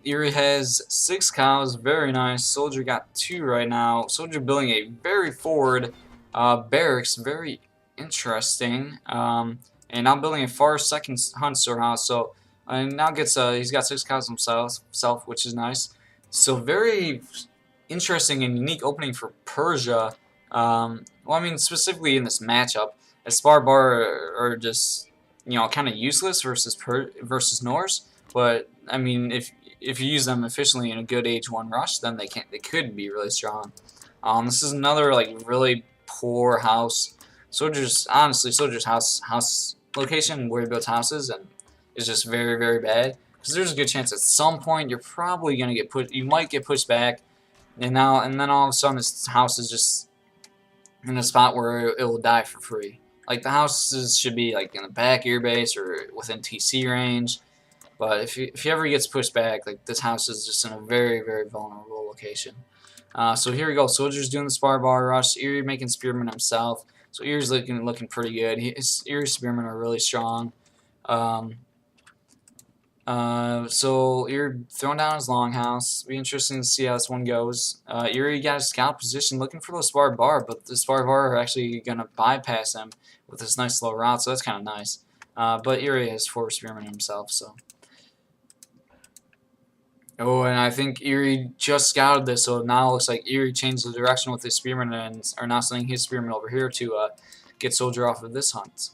Eery has 6 cows, very nice. Soldier got 2 right now. Soldier building a very forward barracks, very interesting. And I'm building a far second hunt storehouse, so and now gets he's got 6 cows himself, which is nice. So very interesting and unique opening for Persia. Well, I mean specifically in this matchup, as Spar Bar are just kind of useless versus Norse. But I mean if you use them efficiently in a good Age 1 rush, then they could be really strong. This is another like really poor house. Soldier's house location where he builds houses and is just very, very bad. Because there's a good chance at some point you're probably gonna get pushed. You might get pushed back, and then all of a sudden this house is just in a spot where it will die for free. Like the houses should be like in the back of your base or within TC range. But if he ever gets pushed back, like this house is just in a very, very vulnerable location. So here we go. Soldier's doing the Spar Bar rush. Eery making Spearman himself. So Eery's looking pretty good. Eery's Spearmen are really strong. So Eery throwing down his longhouse. Be interesting to see how this one goes. Eery got a scout position looking for the Spar Bar, but the Spar Bar are actually going to bypass him with this nice slow route, so that's kind of nice. But Eery has 4 Spearmen himself, so. Oh, and I think Eery just scouted this, so now it looks like Eery changed the direction with his Spearman and are now sending his Spearman over here to get Soldier off of this hunt.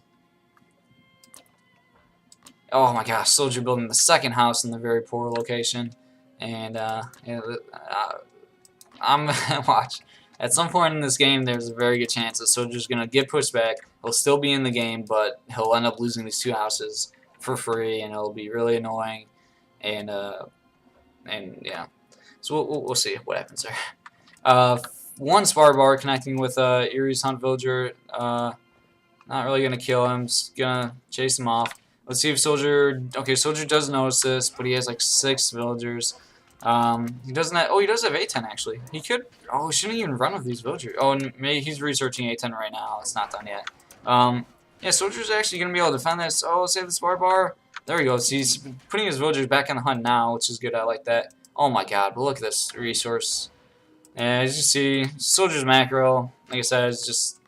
Oh my gosh, Soldier building the second house in the very poor location. And I'm watch. At some point in this game, there's a very good chance that Soldier's going to get pushed back. He'll still be in the game, but he'll end up losing these 2 houses for free, and it'll be really annoying. And yeah, so we'll see what happens there. 1 Spar Bar connecting with Eery's Hunt Villager. Not really gonna kill him. Just gonna chase him off. Let's see if Soldier. Okay, Soldier does notice this, but he has like 6 villagers. He doesn't. Oh, he does have A10 actually. He could. Oh, he shouldn't even run with these villagers. Oh, and maybe he's researching A10 right now. It's not done yet. Yeah, Soldier's actually gonna be able to defend this. Oh, save the Spar Bar. There he goes. He's putting his villagers back in the hunt now, which is good. I like that. Oh my god, but look at this resource. And as you see, Soldier's macro, like I said, is just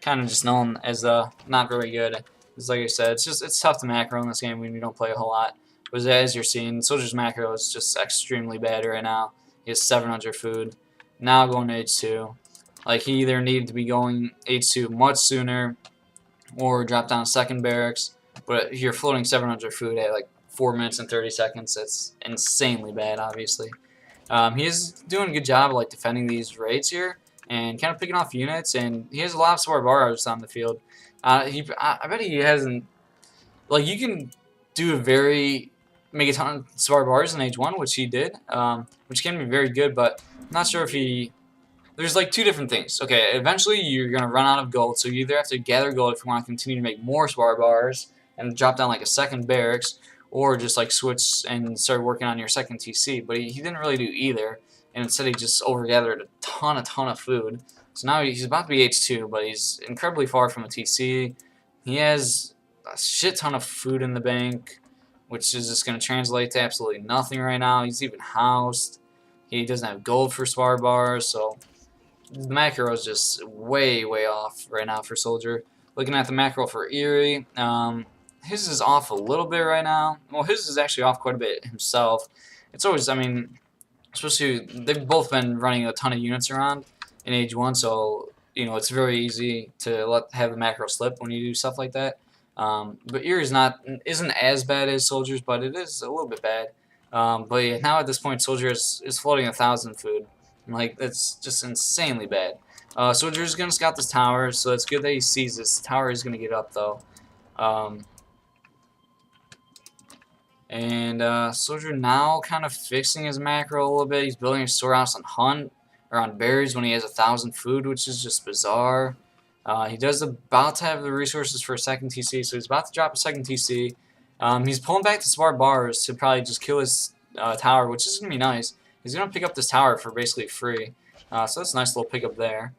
kind of just known as not very good. It's like I said, it's tough to macro in this game when you don't play a whole lot. But as you're seeing, Soldier's macro is just extremely bad right now. He has 700 food. Now going to H2. Like he either needed to be going H2 much sooner, or drop down 2nd barracks. But you're floating 700 food at like 4 minutes and 30 seconds. That's insanely bad, obviously. He is doing a good job of like defending these raids here and kind of picking off units. And he has a lot of Spar Bars on the field. I bet he hasn't. Like you can make a ton of Spar Bars in Age 1, which he did, which can be very good. But I'm not sure if he. There's like 2 different things. Okay, eventually you're gonna run out of gold, so you either have to gather gold if you want to continue to make more Spar Bars and drop down like a 2nd barracks, or just like switch and start working on your 2nd TC. But he didn't really do either, and instead he just overgathered a ton of food. So now he's about to be H2, but he's incredibly far from a TC. He has a shit ton of food in the bank, which is just going to translate to absolutely nothing right now. He's even housed. He doesn't have gold for Spar Bars, so the macro is just way off right now for Soldier. Looking at the macro for Eery, his is off a little bit right now. Well, his is actually off quite a bit himself. It's always, I mean, especially they've both been running a ton of units around in Age 1, so it's very easy to have the macro slip when you do stuff like that. But Eery's isn't as bad as Soldier's, but it is a little bit bad. But yeah, now at this point, Soldier is floating 1,000 food. Like that's just insanely bad. Soldier's gonna scout this tower, so it's good that he sees this. The tower is gonna get up though. Soldier now kind of fixing his macro a little bit. He's building a storehouse on hunt or on berries when he has 1,000 food, which is just bizarre. He does about to have the resources for a 2nd TC, so he's about to drop a 2nd TC. He's pulling back the Spar Bars to probably just kill his tower, which is gonna be nice. He's gonna pick up this tower for basically free, so that's a nice little pickup there.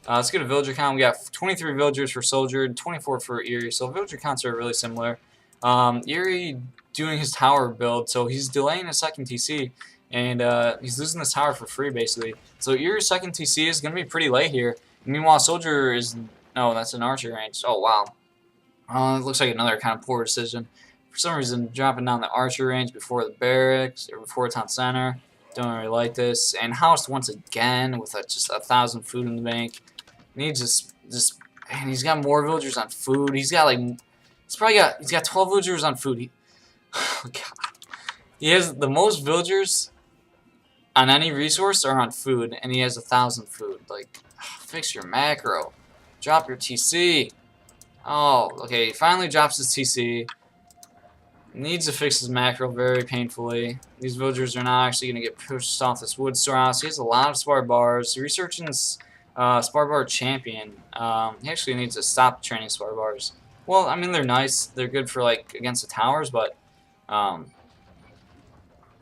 Let's get a villager count. We got 23 villagers for Soldier and 24 for Eery, so villager counts are really similar. Eery doing his tower build, so he's delaying his 2nd TC, and he's losing this tower for free basically. So Eery's 2nd TC is gonna be pretty late here. Meanwhile, Soldier is that's an archer range. Oh wow, it looks like another kind of poor decision For some reason, dropping down the archer range before the barracks or before town center. Don't really like this. And housed once again with just 1,000 food in the bank. Needs just and he's got more villagers on food. He's got like he's got 12 villagers on food. Oh God. He has the most villagers on any resource are on food, and he has 1,000 food. Like, fix your macro. Drop your TC. Oh, okay. He finally drops his TC. Needs to fix his macro very painfully. These villagers are now actually going to get pushed off this wood storehouse. He has a lot of spar bars. Researching spar bar champion. He actually needs to stop training spar bars. Well, I mean, they're nice. They're good for, like, against the towers, but I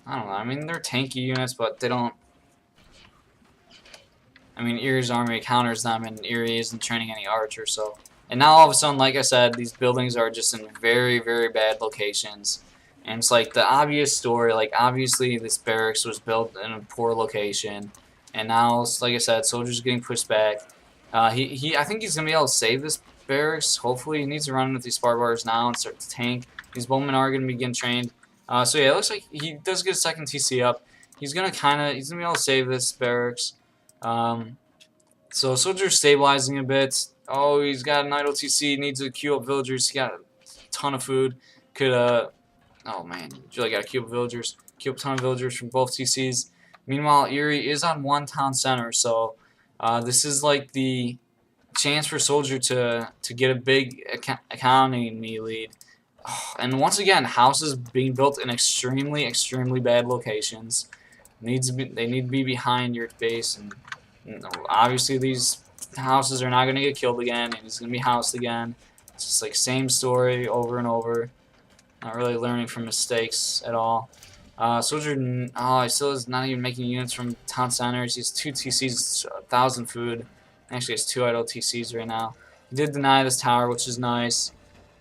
don't know. I mean, they're tanky units, but they don't. I mean, Eery's army counters them, and Eery isn't training any archer, so. And now all of a sudden, like I said, these buildings are just in very, very bad locations. And it's like the obvious story, like obviously this barracks was built in a poor location. And now, like I said, soldiers are getting pushed back. I think he's going to be able to save this barracks. Hopefully, he needs to run with these spar bars now and start to tank. These bowmen are going to begin trained. So yeah, it looks like he does get a second TC up. He's gonna be able to save this barracks. So soldier's stabilizing a bit. Oh, he's got an idle TC. Needs to queue up villagers. He got a ton of food. Could oh man, really got to queue up villagers. Queue up a ton of villagers from both TCs. Meanwhile, Eery is on one town center, so this is like the chance for soldier to get a big economy lead. And once again, houses being built in extremely, extremely bad locations. They need to be behind your base, and you know, obviously these houses are not going to get killed again, and he's going to be housed again. It's just like same story over and over. Not really learning from mistakes at all. Soldier, he still is not even making units from town centers. He has 2 TCs, 1,000 food. Actually, has 2 idle TCs right now. He did deny this tower, which is nice.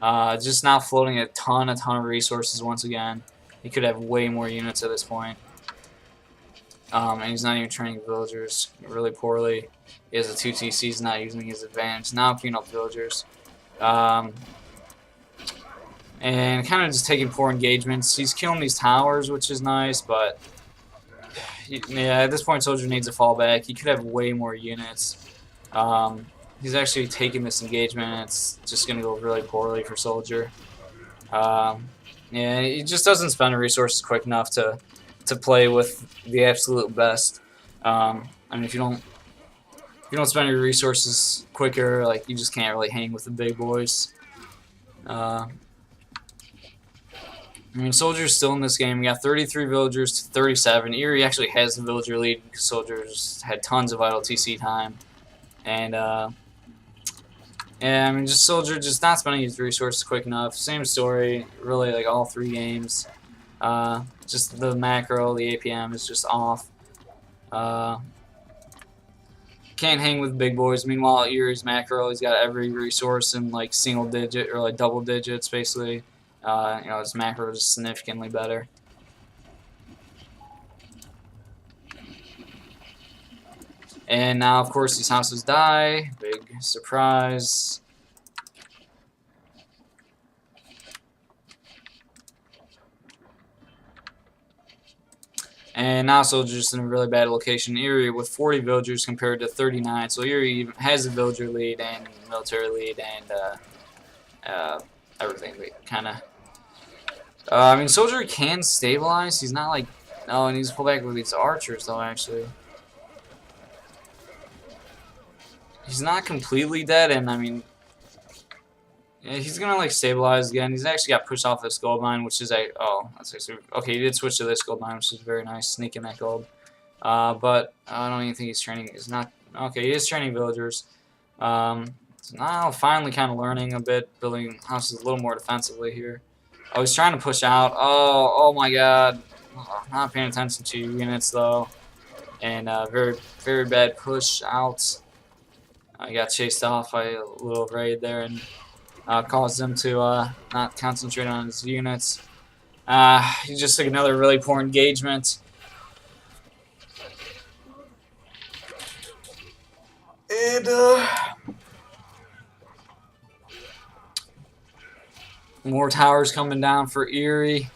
Just now floating a ton of resources once again. He could have way more units at this point. And he's not even training villagers really poorly. He has a 2 TCs, not using his advantage. Now queuing up villagers. And kind of just taking poor engagements. He's killing these towers, which is nice, but yeah, at this point, soldier needs to fall back. He could have way more units. He's actually taking this engagement, and it's just going to go really poorly for soldier. Yeah, he just doesn't spend the resources quick enough to play with the absolute best. I mean, if you don't spend your resources quicker, like you just can't really hang with the big boys. I mean, soldier's still in this game. We got 33 villagers to 37. Eery actually has the villager lead because soldiers had tons of idle TC time, and yeah, I mean, just soldier just not spending his resources quick enough. Same story, really, like all 3 games. Just the macro, the APM is just off. Can't hang with big boys. Meanwhile, Eery's macro, he's got every resource in like single digit or like double digits, basically. You know, his macro is significantly better. And now, of course, these houses die. Big surprise. And now soldiers in a really bad location. Eery with 40 villagers compared to 39. So Eery has a villager lead and military lead and everything. Kind of. I mean, soldier can stabilize. He's not like. Oh, and he's pull back with these archers though. Actually, he's not completely dead, and I mean, yeah, he's gonna like stabilize again. He's actually got pushed off this gold mine, which is that's actually okay. He did switch to this gold mine, which is very nice, sneaking that gold. But I don't even think he's training. He's not okay. He is training villagers. So now finally kind of learning a bit, building houses a little more defensively here. Oh, he's trying to push out. Oh my God! Oh, not paying attention to units though, and very, very bad push out. I got chased off by a little raid there and caused him to not concentrate on his units. He just took another really poor engagement. And More towers coming down for Eery.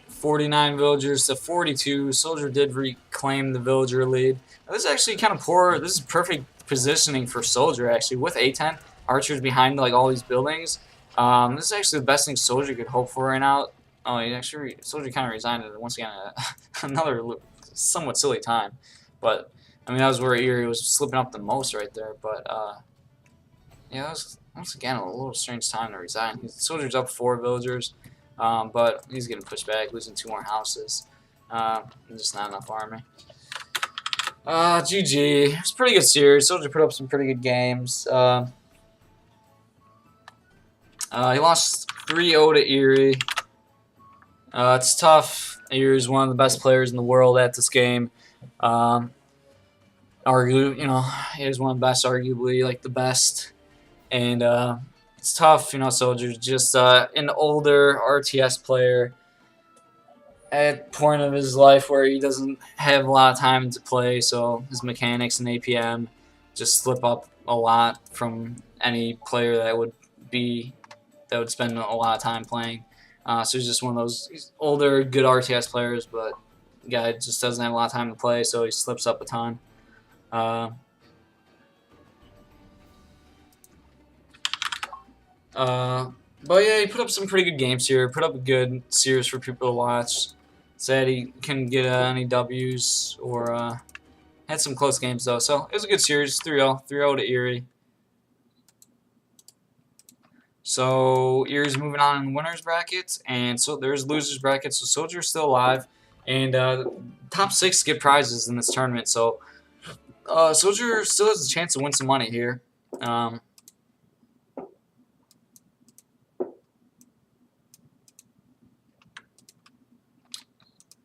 49 villagers to 42. Soldier did reclaim the villager lead. Now, this is actually kind of poor. This is perfect positioning for Soldier, actually, with A10 archers behind like all these buildings. This is actually the best thing Soldier could hope for right now. Oh, he actually Soldier kind of resigned at once again another somewhat silly time, but I mean that was where Eery was slipping up the most right there. But yeah, that was once again a little strange time to resign. Soldier's up 4 villagers. But he's getting pushed back, losing 2 more houses. Just not enough army. GG. It's a pretty good series. Soldier put up some pretty good games. He lost 3-0 to Eery. It's tough. Eery is one of the best players in the world at this game. He is one of the best, arguably, like the best. And it's tough, Soldier's just an older RTS player at point of his life where he doesn't have a lot of time to play, so his mechanics and APM just slip up a lot from any player that would spend a lot of time playing. So he's just one of those older, good RTS players, but the guy just doesn't have a lot of time to play, so he slips up a ton. But yeah, he put up some pretty good games here. Put up a good series for people to watch. Sad he couldn't get any W's or had some close games though. So it was a good series. 3-0 to Eery. So Eery's moving on in the winners brackets, and so there's losers brackets. So Soldier's still alive, and top 6 get prizes in this tournament. So Soldier still has a chance to win some money here.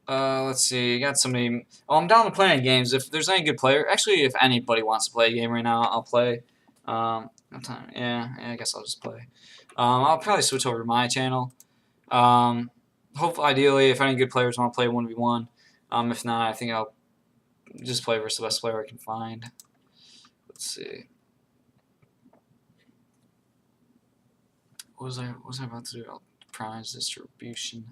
Let's see. You got somebody. Oh, I'm down to playing games. If there's any good player, actually, if anybody wants to play a game right now, I'll play. Yeah, I guess I'll just play. I'll probably switch over to my channel. Hopefully, ideally, if any good players want to play 1v1. If not, I think I'll just play versus the best player I can find. Let's see. What was I about to do? Prize distribution.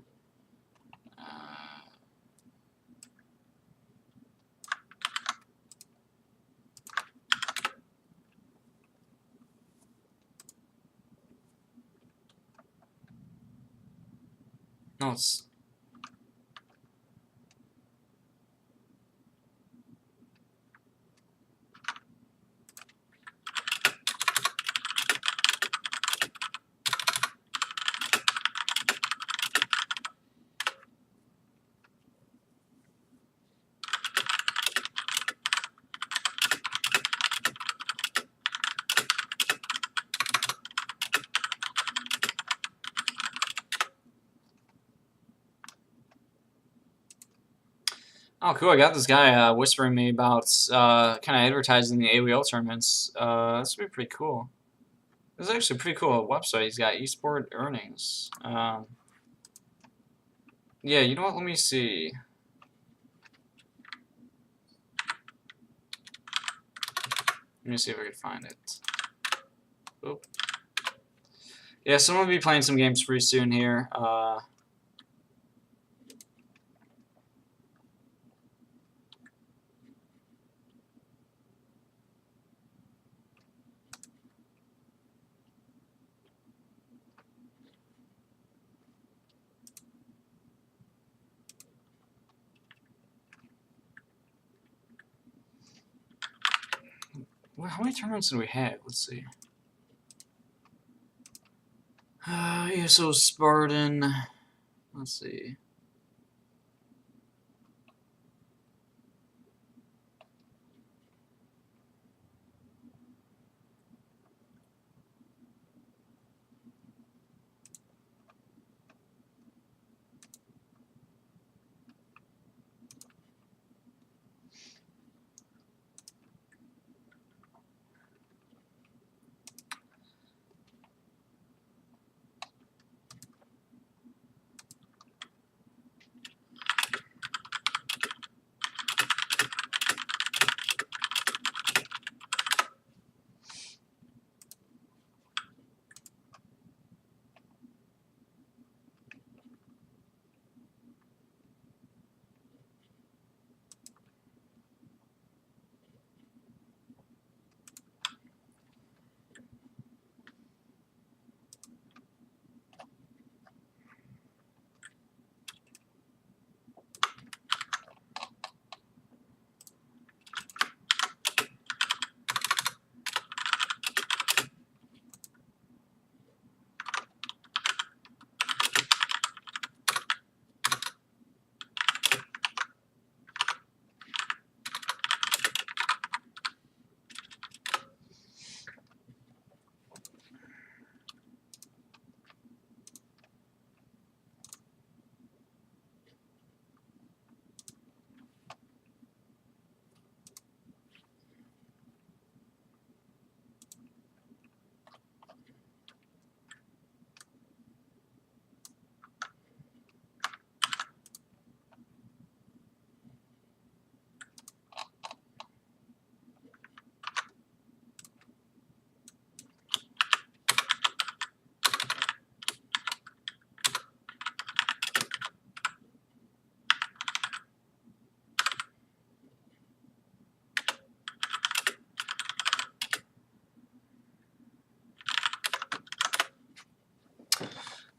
No, it's. Oh, cool. I got this guy whispering me about kind of advertising the AWL tournaments. This would be pretty cool. This is actually a pretty cool website. He's got esport earnings. Yeah, you know what? Let me see. Let me see if I can find it. Oop. Yeah, so I'm going to be playing some games pretty soon here. Well, how many tournaments do we have? Let's see. Yeah, so Spartan. Let's see.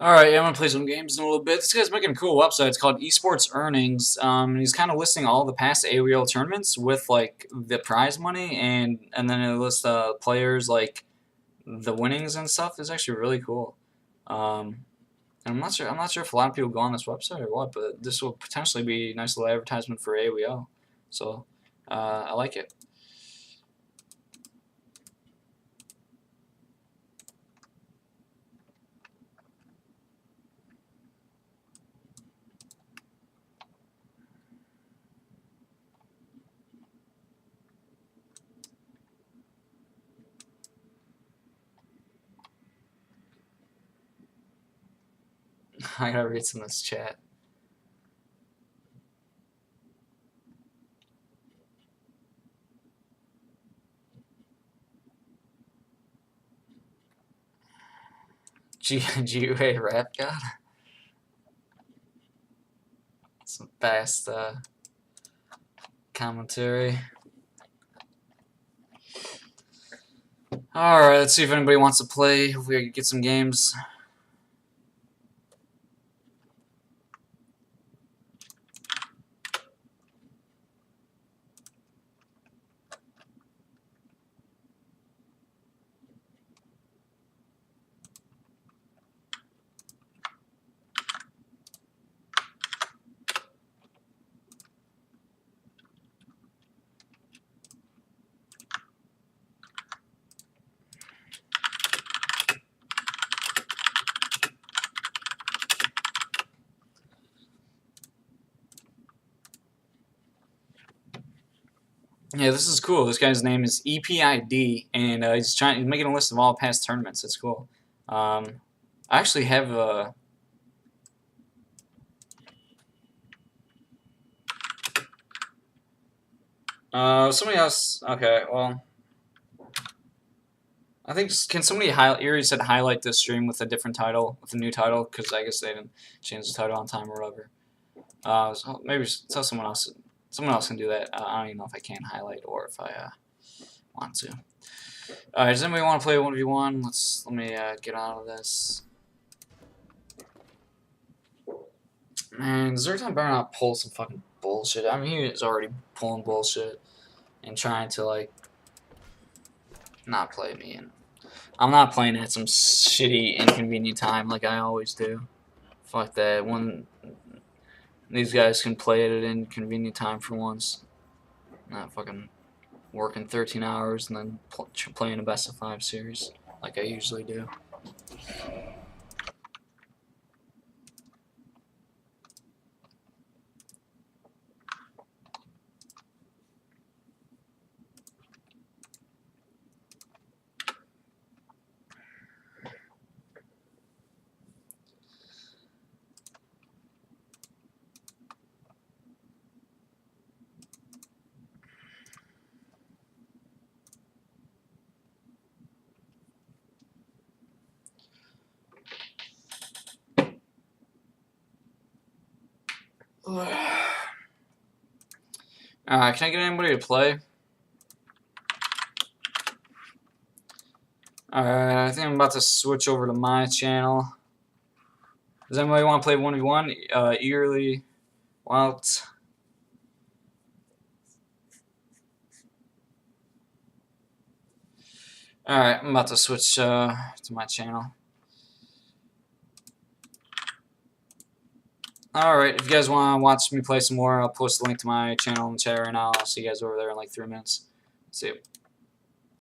Alright, yeah, I'm gonna play some games in a little bit. This guy's making a cool website. It's called Esports Earnings. And he's kind of listing all the past AWL tournaments with like the prize money, and then it lists players like the winnings and stuff. It's actually really cool. And I'm not sure if a lot of people go on this website or what, but this will potentially be a nice little advertisement for AWL. So I like it. I gotta read some of this chat. GUA Rap God. Some fast commentary. Alright, let's see if anybody wants to play. Hopefully I can get some games. Yeah, this is cool. This guy's name is EPID, and he's making a list of all past tournaments. It's cool. I actually have a. Somebody else. Okay, well, I think can somebody highlight? Eery said highlight this stream with a different title, with a new title, because I guess they didn't change the title on time or whatever. So maybe tell someone else. Someone else can do that. I don't even know if I can highlight or if I want to. Alright, does anybody want to play 1v1? Let me get out of this. Man, Zerton better not pull some fucking bullshit. I mean, he is already pulling bullshit and trying to like not play me. And I'm not playing at some shitty, inconvenient time like I always do. Fuck that. When these guys can play at an inconvenient time for once, not fucking working 13 hours and then playing a best of 5 series like I usually do. Can I get anybody to play? Alright, I think I'm about to switch over to my channel. Does anybody want to play 1v1? Eery, Ro8. Alright, I'm about to switch to my channel. Alright, if you guys want to watch me play some more, I'll post the link to my channel in the chat right now. I'll see you guys over there in like 3 minutes. See you.